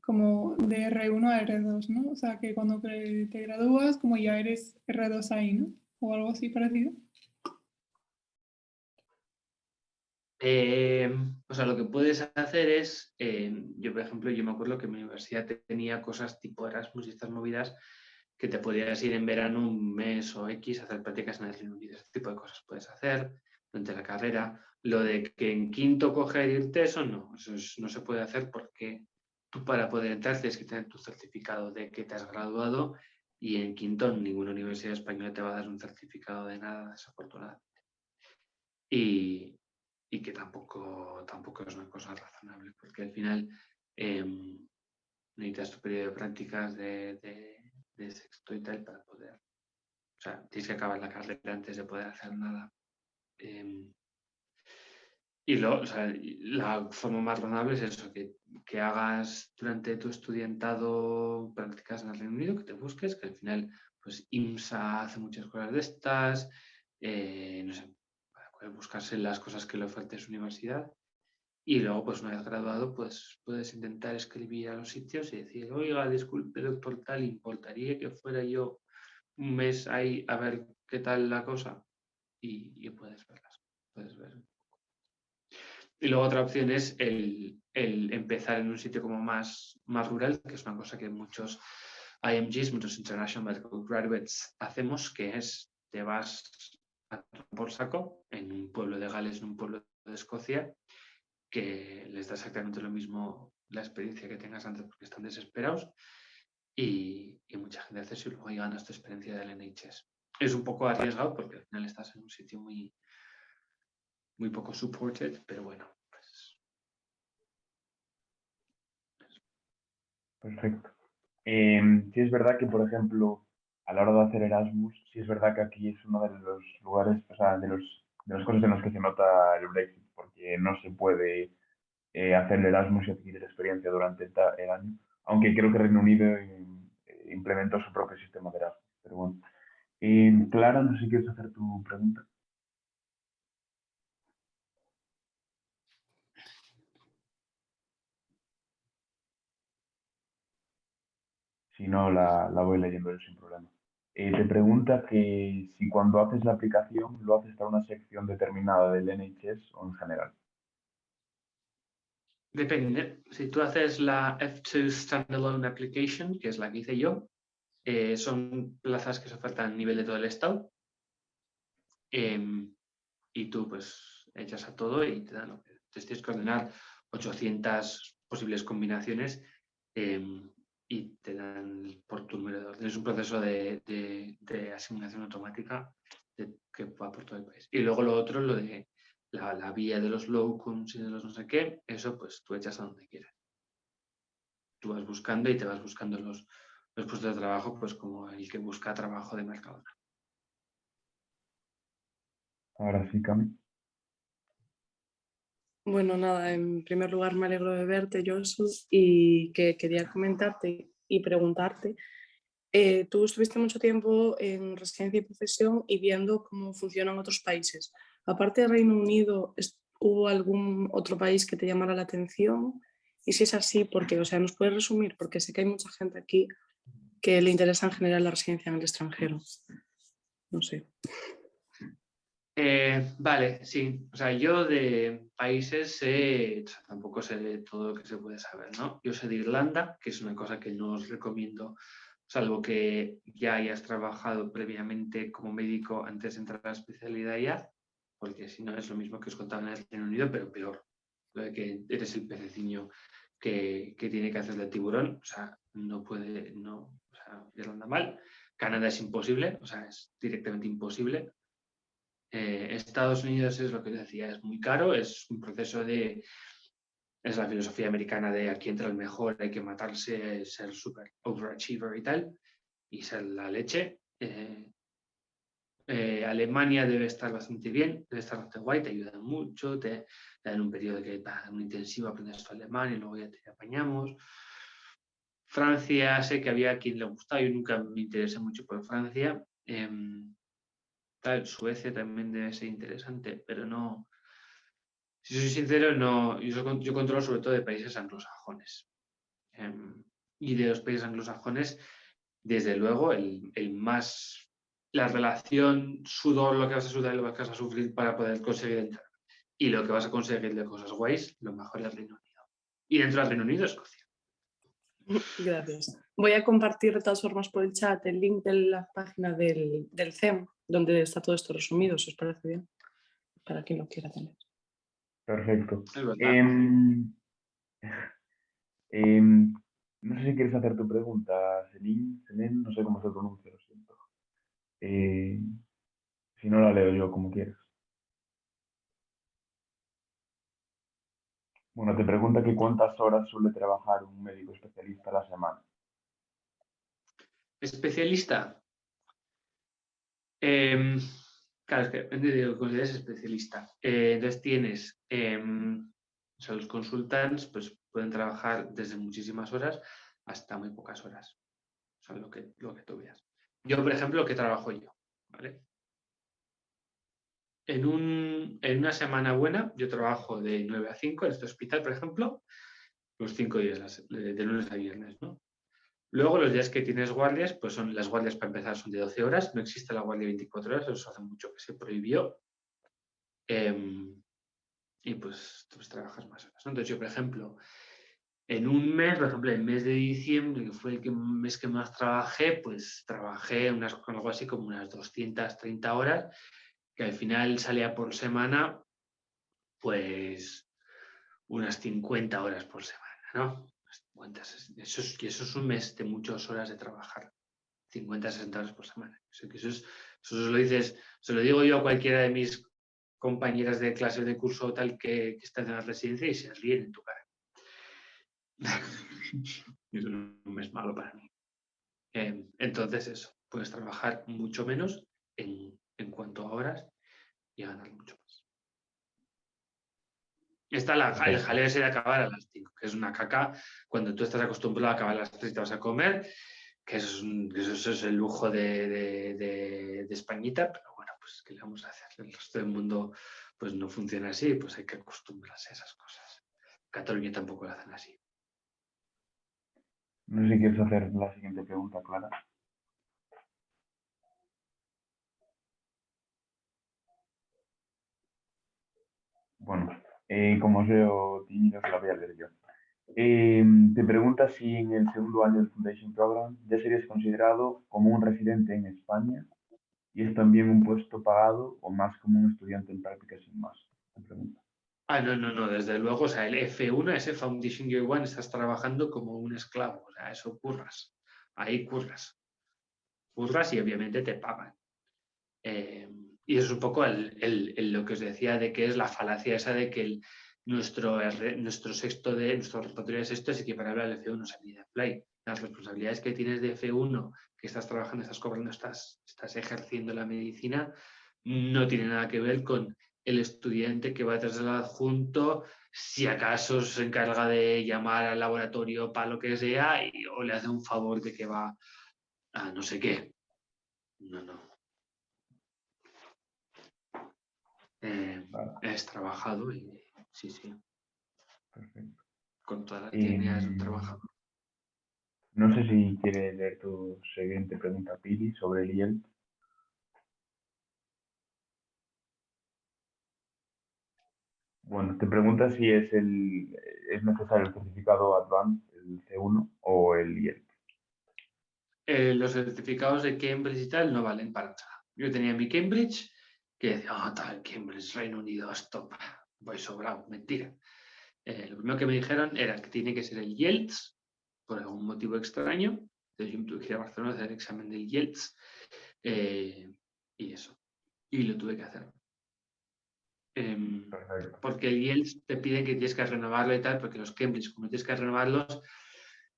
como de R1 a R2, ¿no? O sea, que cuando te gradúas como ya eres R2 ahí, ¿no? O algo así parecido. Lo que puedes hacer es, yo por ejemplo, yo me acuerdo que mi universidad tenía cosas tipo Erasmus y estas movidas que te podías ir en verano un mes o X a hacer prácticas en el Reino Unido. Ese tipo de cosas puedes hacer durante la carrera. Lo de que en quinto coger y irte, eso no se puede hacer porque tú para poder entrar tienes que tener tu certificado de que te has graduado y en quinto ninguna universidad española te va a dar un certificado de nada, desafortunadamente. Y que tampoco es una cosa razonable, porque al final necesitas tu periodo de prácticas de sexto y tal para poder, o sea, tienes que acabar la carrera antes de poder hacer nada. La forma más razonable es eso, que hagas durante tu estudiantado prácticas en el Reino Unido, que te busques, que al final, pues IMSA hace muchas cosas de estas, no sé, para buscarse las cosas que le ofrece su universidad. Y luego, pues una vez graduado, pues puedes intentar escribir a los sitios y decir, oiga, disculpe, doctor tal, ¿importaría que fuera yo un mes ahí a ver qué tal la cosa? Y puedes verlas, puedes ver. Y luego otra opción es el empezar en un sitio como más rural, que es una cosa que muchos IMGs, muchos International Medical Graduates hacemos, que es te vas a por saco en un pueblo de Gales, en un pueblo de Escocia, que les da exactamente lo mismo la experiencia que tengas antes porque están desesperados y mucha gente hace eso y luego ahí ganas tu experiencia del NHS. Es un poco arriesgado porque al final estás en un sitio muy poco supported, pero bueno. Perfecto. Sí es verdad que, por ejemplo, a la hora de hacer Erasmus, sí es verdad que aquí es uno de los lugares, o sea, de las cosas en los que se nota el Brexit, porque no se puede hacer el Erasmus y adquirir experiencia durante el año, aunque creo que Reino Unido implementó su propio sistema de Erasmus. Pero bueno. Clara, no sé si quieres hacer tu pregunta. Si no, la voy leyendo yo sin problema. Te pregunta que si cuando haces la aplicación lo haces para una sección determinada del NHS o en general. Depende. Si tú haces la F2 Standalone Application, que es la que hice yo, son plazas que se ofertan a nivel de todo el estado. Y tú pues echas a todo y te dan lo que tienes que ordenar 800 posibles combinaciones y te dan por tu número de orden. Es un proceso de asignación automática que va por todo el país. Y luego lo otro, lo de la vía de los locums y de los no sé qué, eso pues tú echas a donde quieras. Tú vas buscando y te vas buscando los puestos de trabajo, pues como el que busca trabajo de Mercadona. Ahora sí, Cami. Bueno, nada, en primer lugar me alegro de verte, Josu, y que quería comentarte y preguntarte, tú estuviste mucho tiempo en residencia y profesión y viendo cómo funcionan otros países. Aparte de Reino Unido, ¿hubo algún otro país que te llamara la atención? Y si es así, ¿por qué? O sea, ¿nos puedes resumir? Porque sé que hay mucha gente aquí que le interesa en general la residencia en el extranjero. No sé. Vale, sí. O sea, yo de países sé, o sea, tampoco sé de todo lo que se puede saber, ¿no? Yo sé de Irlanda, que es una cosa que no os recomiendo, salvo que ya hayas trabajado previamente como médico antes de entrar a la especialidad ya, porque si no es lo mismo que os contaba en el Reino Unido, pero peor. Lo de que eres el pececiño que tiene que hacer de tiburón, o sea, no puede, no, o sea, Irlanda mal. Canadá es imposible, o sea, es directamente imposible. Estados Unidos es lo que decía, es muy caro, es un proceso de, es la filosofía americana de aquí entra el mejor, hay que matarse, ser super overachiever y tal, y ser la leche. Alemania debe estar bastante bien, debe estar bastante guay, te ayuda mucho, te dan un periodo que da un intensivo, aprendes tu alemán y luego ya te apañamos. Francia, sé que había quien le gustaba, yo nunca me interesé mucho por Francia. Suecia también debe ser interesante, pero no, si soy sincero, no, yo controlo sobre todo de países anglosajones. Y de los países anglosajones, desde luego, el más, la relación sudor, lo que vas a sudar y lo que vas a sufrir para poder conseguir entrar. Y lo que vas a conseguir de cosas guays, lo mejor es el Reino Unido. Y dentro del Reino Unido, Escocia. Gracias. Voy a compartir de todas formas por el chat el link de la página del CEM, donde está todo esto resumido, si os parece bien, para quien lo quiera tener. Perfecto. Es verdad. No sé si quieres hacer tu pregunta, Celine, no sé cómo se pronuncia, lo siento. Si no, la leo yo como quieras. Bueno, te pregunta que cuántas horas suele trabajar un médico especialista a la semana. Especialista. Claro, es que depende de lo que consideres especialista. Entonces tienes, o sea, los consultants pues, pueden trabajar desde muchísimas horas hasta muy pocas horas. O sea, lo que tú veas. Yo, por ejemplo, ¿qué trabajo yo? ¿Vale? En una semana buena, yo trabajo de 9 a 5 en este hospital, por ejemplo, los 5 días, de lunes a viernes, ¿no? Luego, los días que tienes guardias, pues son las guardias para empezar son de 12 horas, no existe la guardia de 24 horas, eso hace mucho que se prohibió. Y pues trabajas más horas, ¿no? Entonces yo, por ejemplo, en un mes, por ejemplo, el mes de diciembre, que fue el mes que más trabajé, pues trabajé algo así como unas 230 horas, que al final salía por semana, pues unas 50 horas por semana, ¿no? Eso es un mes de muchas horas de trabajar, 50, 60 horas por semana. Eso se lo digo yo a cualquiera de mis compañeras de clase de curso tal que están en la residencia y se ríen en tu cara. Eso no es malo para mí. Entonces eso, puedes trabajar mucho menos en cuanto a horas y ganar mucho más. Está el jaleo ese de acabar a las 5, que es una caca cuando tú estás acostumbrado a acabar a las 3 y te vas a comer, que eso es el lujo de Españita, pero bueno, pues ¿qué le vamos a hacer? El resto del mundo pues no funciona así, pues hay que acostumbrarse a esas cosas. Cataluña tampoco lo hacen así. No sé si quieres hacer la siguiente pregunta, Clara. Bueno, como os veo tímidos, la voy a leer yo. Te pregunta si en el segundo año del Foundation Program ya serías considerado como un residente en España y es también un puesto pagado o más como un estudiante en prácticas sin más. Te pregunta. No, desde luego, o sea, el F1, ese Foundation Year One, estás trabajando como un esclavo, o sea, eso curras, ahí curras y obviamente te pagan. Y eso es un poco lo que os decía de que es la falacia esa de que nuestro rotatorio de sexto es equiparable al F1 Sanidad Play. Las responsabilidades que tienes de F1, que estás trabajando, estás cobrando, estás ejerciendo la medicina, no tiene nada que ver con el estudiante que va detrás del adjunto, si acaso se encarga de llamar al laboratorio para lo que sea o le hace un favor de que va a no sé qué. No. Vale, Es trabajado y sí, perfecto. con todas las dignidades de un Em, trabajador. no sé si quieres leer tu siguiente pregunta, Pili, sobre el IELTS. Bueno, te pregunta si es necesario el certificado Advanced, el C1 o el IELTS. Los certificados de Cambridge y tal no valen para nada. Yo tenía mi Cambridge que decía, tal, Cambridge, Reino Unido, esto, voy sobrado, mentira. Lo primero que me dijeron era que tiene que ser el IELTS, por algún motivo extraño. Entonces yo me tuve que ir a Barcelona a hacer el examen del IELTS y eso. Y lo tuve que hacer. Perfecto. Porque el IELTS te piden que tienes que renovarlo y tal, porque los Cambridge, como tienes que renovarlos,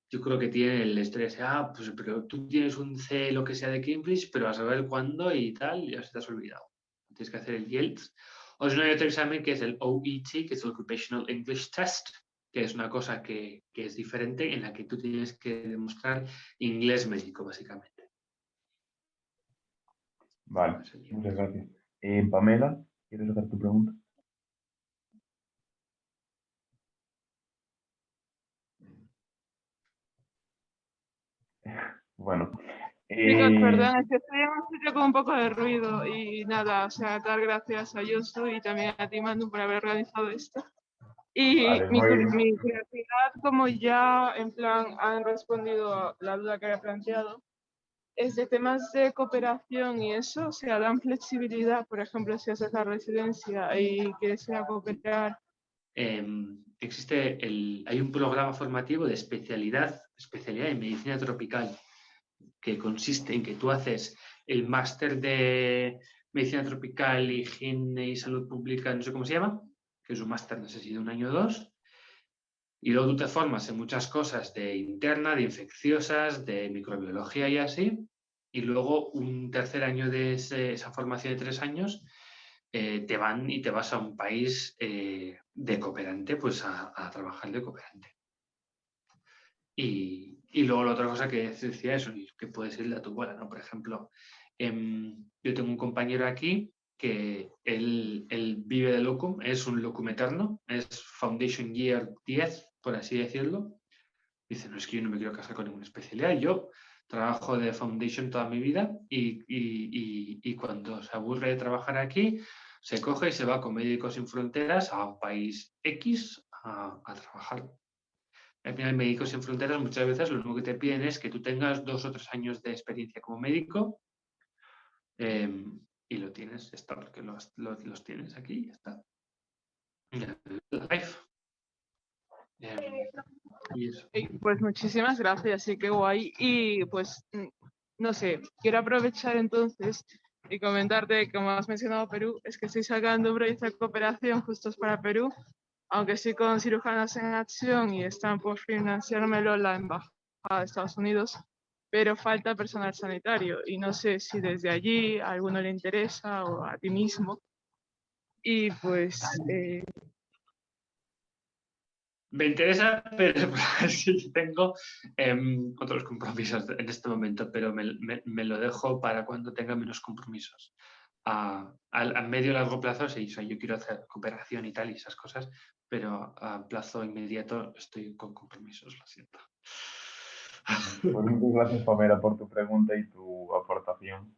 yo creo que tienen el estrés, pues pero tú tienes un C, lo que sea de Cambridge, pero a saber cuándo y tal, ya se te has olvidado. Tienes que hacer el IELTS. O si no, hay otro examen que es el OET, que es el Occupational English Test, que es una cosa que es diferente, en la que tú tienes que demostrar inglés médico, básicamente. Vale, Es el muchas IELTS. gracias. Pamela, ¿quieres hacer tu pregunta? Bueno, Chicos, perdón, es que estoy en un sitio con un poco de ruido y nada, o sea, dar gracias a Yosu y también a ti, Manu, por haber organizado esto. Y vale, voy. mi curiosidad, como ya en plan han respondido a la duda que había planteado, es de temas de cooperación y eso, o sea, dan flexibilidad, por ejemplo, si haces la residencia y quieres ir a cooperar. Hay un programa formativo de especialidad en medicina tropical, que consiste en que tú haces el máster de medicina tropical, higiene y salud pública, no sé cómo se llama, que es un máster, no sé si de un año o dos, y luego tú te formas en muchas cosas de interna, de infecciosas, de microbiología y así, y luego un tercer año de esa formación de 3 años te vas a un país de cooperante, pues a trabajar de cooperante. Y luego la otra cosa que decía eso, que puede ser la tu bola, ¿no? Por ejemplo, yo tengo un compañero aquí que él vive de locum, es un locum eterno, es Foundation Year 10, por así decirlo. Dice, no, es que yo no me quiero casar con ninguna especialidad, yo trabajo de Foundation toda mi vida y cuando se aburre de trabajar aquí, se coge y se va con Médicos Sin Fronteras a un país X a trabajar. Al final, Médicos Sin Fronteras muchas veces lo único que te piden es que tú tengas 2 o 3 años de experiencia como médico y lo tienes, está, porque los tienes aquí, ya está. Life. Y eso. Pues muchísimas gracias, sí, qué guay. Y pues, no sé, quiero aprovechar entonces y comentarte, como has mencionado Perú, es que estoy sacando un proyecto de cooperación justos para Perú, aunque estoy con Cirujanos en Acción y están por financiármelo la Embajada de Estados Unidos, pero falta personal sanitario y no sé si desde allí a alguno le interesa o a ti mismo. Y pues Me interesa, pero sí tengo otros compromisos en este momento, pero me lo dejo para cuando tenga menos compromisos. A medio y largo plazo, sí, yo quiero hacer cooperación y tal y esas cosas, pero a plazo inmediato estoy con compromisos, lo siento. Pues muchas gracias, Pamela, por tu pregunta y tu aportación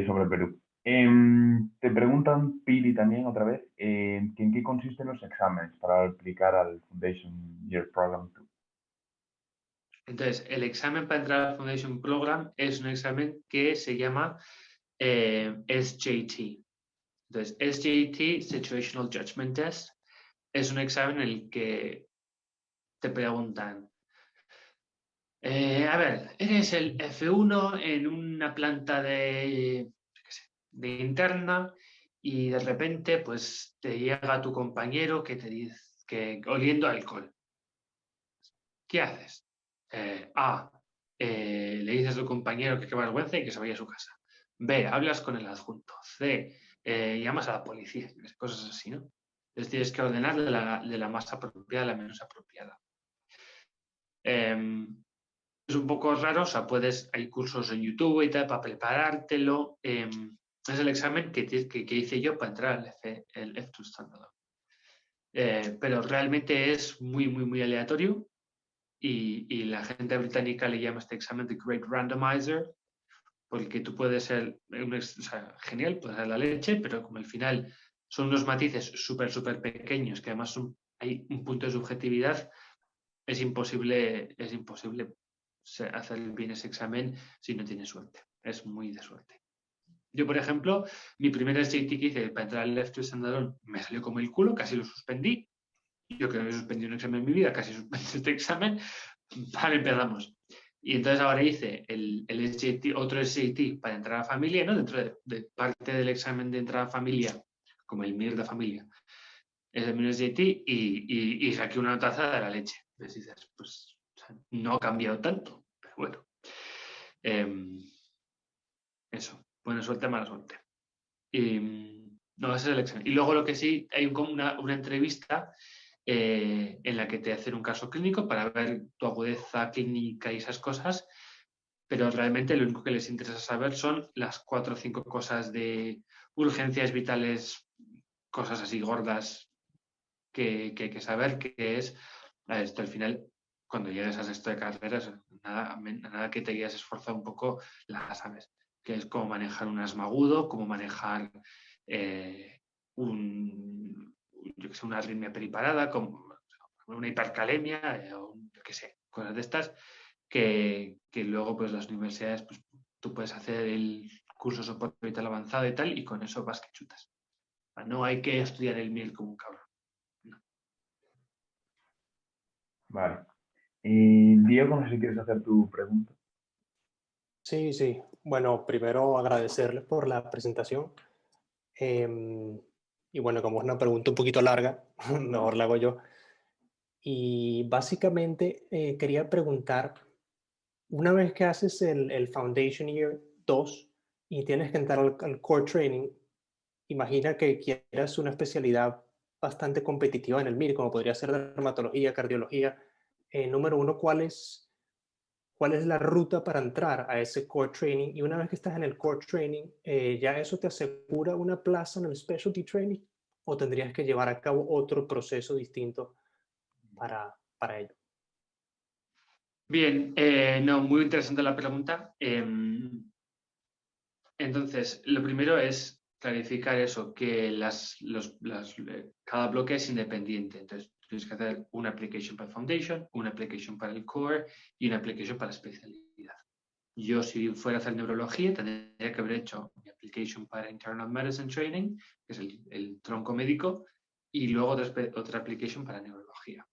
sobre Perú. Te preguntan, Pili, también otra vez, que ¿en qué consisten los exámenes para aplicar al Foundation Year Program 2? Entonces, el examen para entrar al Foundation Program es un examen que se llama SJT. Entonces, SJT, Situational Judgment Test, es un examen en el que te preguntan, a ver, eres el F1 en una planta de interna y de repente pues te llega tu compañero que te dice que oliendo alcohol. ¿Qué haces? A, le dices a tu compañero que qué vergüenza y que se vaya a su casa. B, hablas con el adjunto. C, llamas a la policía, cosas así, ¿no? Entonces tienes que ordenar de la más apropiada a la menos apropiada. Es un poco raro, o sea, hay cursos en YouTube y tal para preparártelo. Es el examen que hice yo para entrar al F2 Standard. Pero realmente es muy, muy, muy aleatorio y la gente británica le llama este examen The Great Randomizer, porque tú puedes ser genial, puedes ser la leche, pero como al final son unos matices súper, súper pequeños, que además hay un punto de subjetividad, es imposible hacer bien ese examen si no tienes suerte. Es muy de suerte. Yo, por ejemplo, mi primer SAT que hice para entrar al F2 Standard me salió como el culo, casi lo suspendí. Yo creo que he suspendido un examen en mi vida, casi suspendí este examen. Vale, empezamos. Y entonces ahora hice otro SAT para entrar a familia, ¿no? Dentro de parte del examen de entrada a familia, como el MIR de familia, es el SAT y saqué una taza de la leche. Entonces dices, pues no ha cambiado tanto, pero bueno. Eso, buena suerte, mala suerte. No, ese es el examen. Y luego lo que sí, hay como una entrevista en la que te hacen un caso clínico para ver tu agudeza clínica y esas cosas, pero realmente lo único que les interesa saber son las 4 o 5 cosas de urgencias vitales, cosas así gordas que hay que saber, que es esto al final, cuando llegues a sexto de carreras, nada que te hayas esforzado un poco, la sabes, que es cómo manejar un asma agudo, cómo manejar una arritmia periparada, como una hipercalemia, yo qué sé, cosas de estas, que luego pues las universidades, pues tú puedes hacer el curso de soporte vital avanzado y tal, y con eso vas que chutas. No hay que estudiar el MIR como un cabrón. No. Vale. Y Diego, no sé si quieres hacer tu pregunta. Sí, sí. Bueno, primero agradecerles por la presentación. Y bueno, como es una pregunta un poquito larga, mejor la hago yo. Y básicamente quería preguntar, una vez que haces el Foundation Year 2 y tienes que entrar al Core Training, imagina que quieras una especialidad bastante competitiva en el MIR, como podría ser dermatología, cardiología. Número uno, ¿cuál es la ruta para entrar a ese Core Training? Y una vez que estás en el Core Training, ¿ya eso te asegura una plaza en el Specialty Training? ¿O tendrías que llevar a cabo otro proceso distinto para ello? Bien, no, muy interesante la pregunta. Entonces, lo primero es clarificar eso, que cada bloque es independiente. Entonces, tienes que hacer una application para Foundation, una application para el Core y una application para la especialidad. Yo, si fuera a hacer neurología, tendría que haber hecho mi application para Internal Medicine Training, que es el tronco médico, y luego otra application para neurología.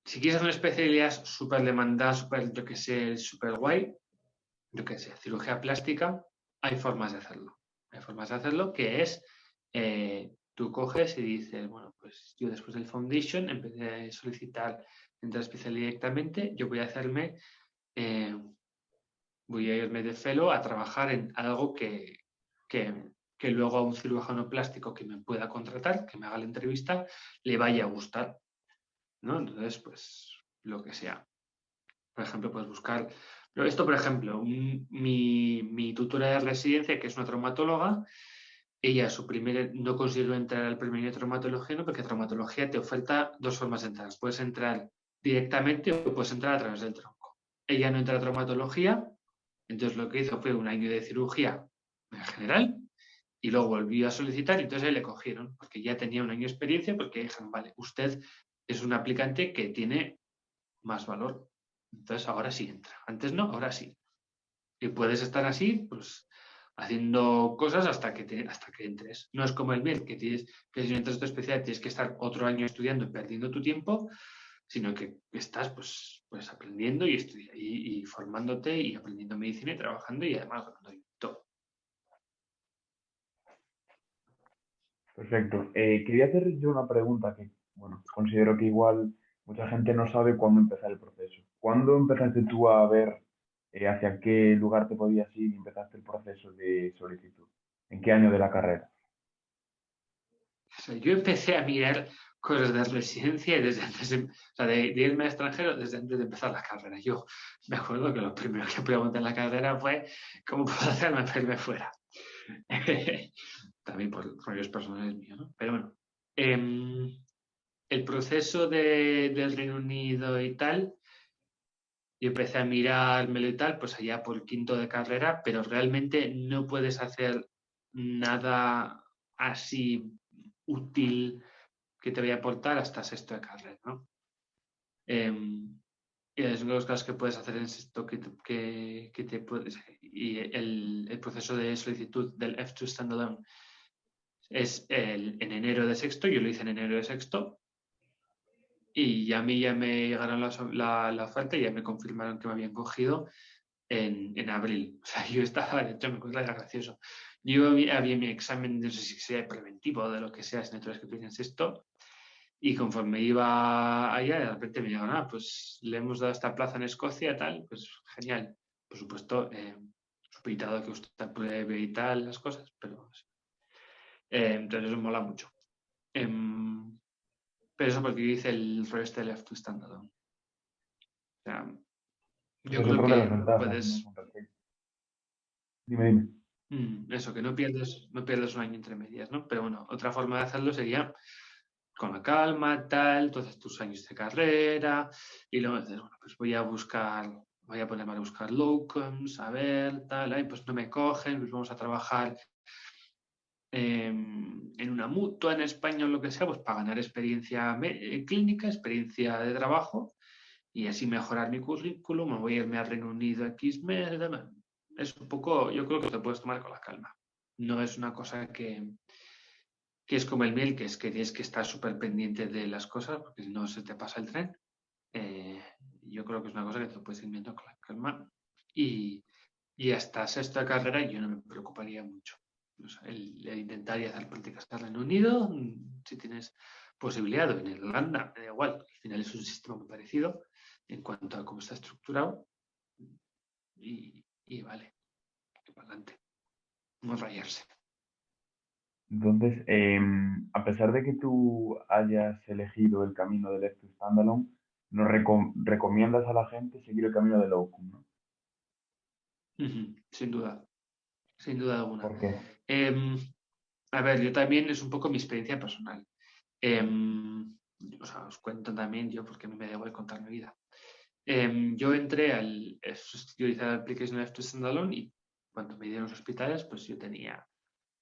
Si quieres hacer una especialidad súper demandada, yo que sé, súper guay, yo que sé, cirugía plástica, hay formas de hacerlo. Hay formas de hacerlo que es, tú coges y dices, bueno, pues yo después del Foundation empecé a solicitar entrar a especialidad directamente, yo voy a irme de fellow a trabajar en algo que luego a un cirujano plástico que me pueda contratar, que me haga la entrevista, le vaya a gustar, ¿no? Entonces, pues, lo que sea. Por ejemplo, puedes buscar... Pero esto, por ejemplo, mi tutora de residencia, que es una traumatóloga, ella no consiguió entrar al primer año de traumatología, ¿no? Porque traumatología te oferta 2 formas de entrar. Puedes entrar directamente o puedes entrar a través del tronco. Ella no entra a traumatología, entonces lo que hizo fue un año de cirugía en general y luego volvió a solicitar y entonces ahí le cogieron, porque ya tenía un año de experiencia, porque dijeron, vale, usted es un aplicante que tiene más valor. Entonces ahora sí entra. Antes no, ahora sí. Y puedes estar así, pues haciendo cosas hasta que entres. No es como el MIR, que si no entras a tu especialidad tienes que estar otro año estudiando y perdiendo tu tiempo, sino que estás pues aprendiendo y formándote y aprendiendo medicina y trabajando y además ganando todo. Perfecto. Quería hacer yo una pregunta que, bueno, considero que igual mucha gente no sabe cuándo empezar el proceso. ¿Cuándo empezaste tú a ver hacia qué lugar te podías ir y empezaste el proceso de solicitud? ¿En qué año de la carrera? sea, yo empecé a mirar cosas de residencia y desde antes de irme al extranjero desde antes de empezar la carrera. Yo me acuerdo que lo primero que pregunté en la carrera fue ¿cómo puedo hacerme para irme fuera? También por rollos personales míos, ¿no? Pero bueno, el proceso del Reino Unido y tal, yo empecé a mirármelo y tal, pues allá por quinto de carrera, pero realmente no puedes hacer nada así útil que te vaya a aportar hasta sexto de carrera, ¿no? Y es uno de los casos que puedes hacer en sexto que te puedes... Y el proceso de solicitud del F2 Standalone es en enero de sexto, yo lo hice en enero de sexto, y a mí ya me llegaron la oferta y ya me confirmaron que me habían cogido en abril. O sea, yo estaba, de hecho, me encuentro gracioso. Yo había mi examen, no sé si sea preventivo o de lo que sea, asignaturas que tú en sexto, y conforme iba allá, de repente me dijeron, pues le hemos dado esta plaza en Escocia, tal, pues genial. Por supuesto, supeditado que usted pruebe y tal, las cosas, pero entonces eso mola mucho. Pero eso porque yo hice el rollo este del F2 Standalone. O sea, Pues yo es creo otra de las que ventajas, ¿no? puedes... Con respecto. Dime. Eso, que no pierdes un año entre medias, ¿no? Pero bueno, otra forma de hacerlo sería con la calma, tal, entonces tus años de carrera, y luego dices, bueno, pues voy a ponerme a buscar locums, a ver, tal, ahí pues no me cogen, pues vamos a trabajar en una mutua en España o lo que sea, pues para ganar experiencia clínica, experiencia de trabajo, y así mejorar mi currículum, me voy a irme al Reino Unido X meses, es un poco, yo creo que te puedes tomar con la calma. No es una cosa que es como el miel, que es que tienes que estar súper pendiente de las cosas, porque si no se te pasa el tren. Yo creo que es una cosa que te puedes ir viendo con la calma. Y hasta sexta carrera yo no me preocuparía mucho. O sea, el intentar hacer prácticas en el Reino Unido, si tienes posibilidad, o en Irlanda, me da igual. Al final es un sistema muy parecido en cuanto a cómo está estructurado. Y vale, que para adelante. No rayarse. Entonces, a pesar de que tú hayas elegido el camino del F2 Standalone, no recomiendas a la gente seguir el camino del Locum, ¿no? Sin duda alguna. ¿Por qué? A ver, yo también es un poco mi experiencia personal. O sea, os cuento también yo porque a mí me da igual contar mi vida. Yo entré al sustituir la Application F2 Standalone y cuando me dieron los hospitales, pues yo tenía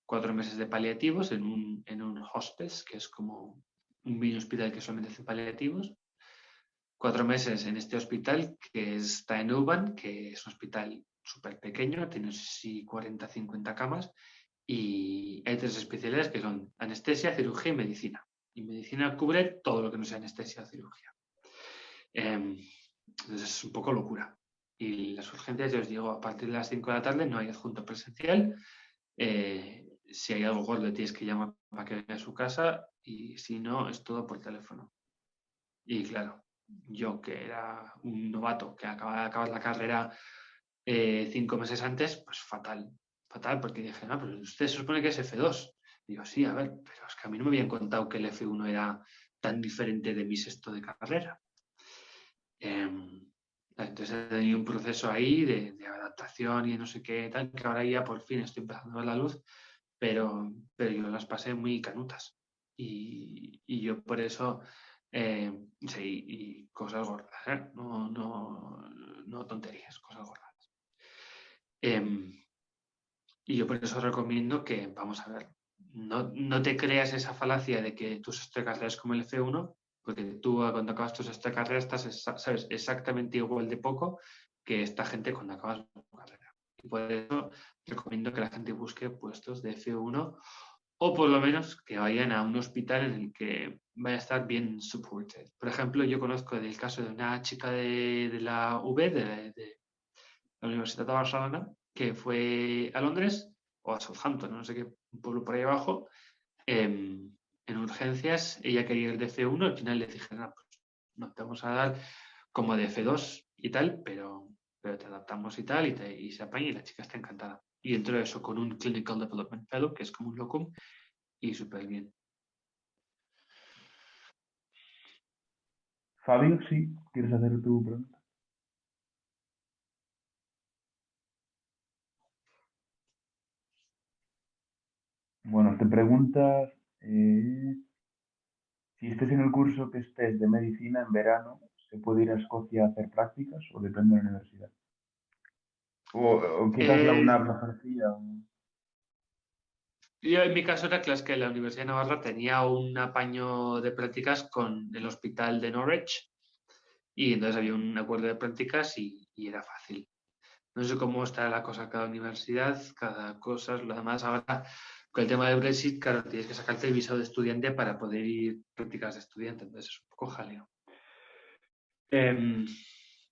4 meses de paliativos en un hospice, que es como un mini hospital que solamente hace paliativos. 4 meses en este hospital que está en Urban, que es un hospital súper pequeño, tiene sí 40, 50 camas, y hay 3 especialidades que son anestesia, cirugía y medicina. Y medicina cubre todo lo que no sea anestesia o cirugía. Entonces es un poco locura. Y las urgencias, ya os digo, a partir de las 5 de la tarde no hay adjunto presencial. Si hay algo gordo tienes que llamar para que venga a su casa y si no, es todo por teléfono. Y claro, yo que era un novato que acaba de acabar la carrera 5 meses antes, pues fatal, porque dije, no, pero usted se supone que es F2. Digo, sí, a ver, pero es que a mí no me habían contado que el F1 era tan diferente de mi sexto de carrera. Entonces he tenido un proceso ahí de adaptación y no sé qué tal, que ahora ya por fin estoy empezando a ver la luz, pero yo las pasé muy canutas. Y yo por eso, sí, y cosas gordas, ¿eh? No tonterías, cosas gordas. Y yo por eso recomiendo que, vamos a ver, no te creas esa falacia de que tu sexto de carrera es como el F1, porque tú cuando acabas tu sexto de carrera estás, sabes, exactamente igual de poco que esta gente cuando acabas tu carrera. Y por eso recomiendo que la gente busque puestos de F1 o por lo menos que vayan a un hospital en el que vaya a estar bien supported. Por ejemplo, yo conozco el caso de una chica de la UB, de la Universidad de Barcelona, que fue a Londres o a Southampton, no sé qué pueblo por ahí abajo, en urgencias. Ella quería ir de F1, al final le dijeron, no, pues no te vamos a dar como de F2 y tal, pero te adaptamos y tal, y se apaña y la chica está encantada. Y entró eso con un Clinical Development Fellow, que es como un locum, y súper bien. Fabio, sí, ¿quieres hacer tu pregunta? Bueno, te preguntas si estés en el curso que estés de medicina en verano, ¿se puede ir a Escocia a hacer prácticas o depende de la universidad? O quizás la Eh, UNAV lo ofrecía. Yo en mi caso era que la Universidad de Navarra tenía un apaño de prácticas con el hospital de Norwich y entonces había un acuerdo de prácticas y era fácil. No sé cómo está la cosa cada universidad, cada cosa. Lo demás ahora con el tema del Brexit, claro, tienes que sacarte el visado de estudiante para poder ir prácticas de estudiante, entonces es un poco jaleo.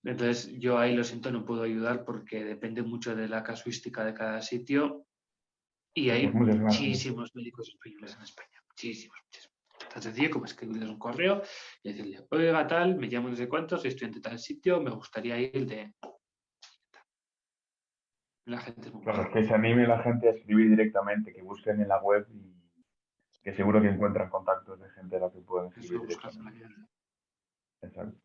Entonces yo ahí lo siento, no puedo ayudar porque depende mucho de la casuística de cada sitio y Pues hay muchas gracias. muchísimos médicos españoles en España, muchísimos, muchísimos. Tan sencillo como escribirles un correo y decirle, oiga tal, me llamo no sé cuánto, soy estudiante de tal sitio, me gustaría ir de... La gente es muy Claro, maja. que se anime la gente a escribir directamente, que busquen en la web y que seguro que encuentran contactos de gente a la que pueden Eso escribir buscarse la directamente. vida. Exacto.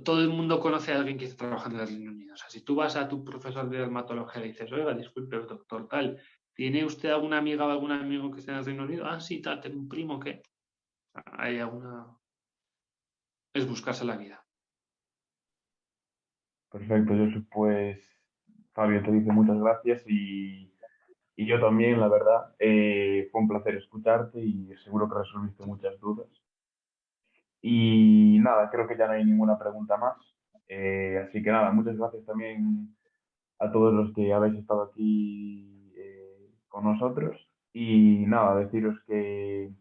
Todo el mundo conoce a alguien que está trabajando en el Reino Unido. O sea, si tú vas a tu profesor de dermatología y le dices, oiga, disculpe, doctor, tal, ¿tiene usted alguna amiga o algún amigo que esté en el Reino Unido? Ah, sí, tal, tengo un primo que... Hay alguna... Es buscarse la vida. Perfecto, Josu, pues Fabio te dice muchas gracias y yo también, la verdad. Fue un placer escucharte y seguro que resolviste muchas dudas. Y nada, creo que ya no hay ninguna pregunta más. Así que nada, muchas gracias también a todos los que habéis estado aquí con nosotros. Y nada, deciros que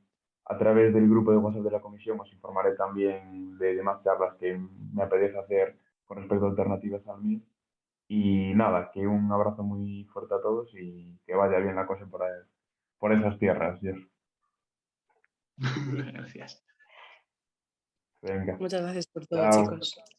a través del grupo de WhatsApp de la comisión os informaré también de demás charlas que me apetece hacer con respecto a alternativas al mío. Y nada, que un abrazo muy fuerte a todos y que vaya bien la cosa por esas tierras, Dios. Gracias. Venga, Muchas gracias por todo, chao. chicos.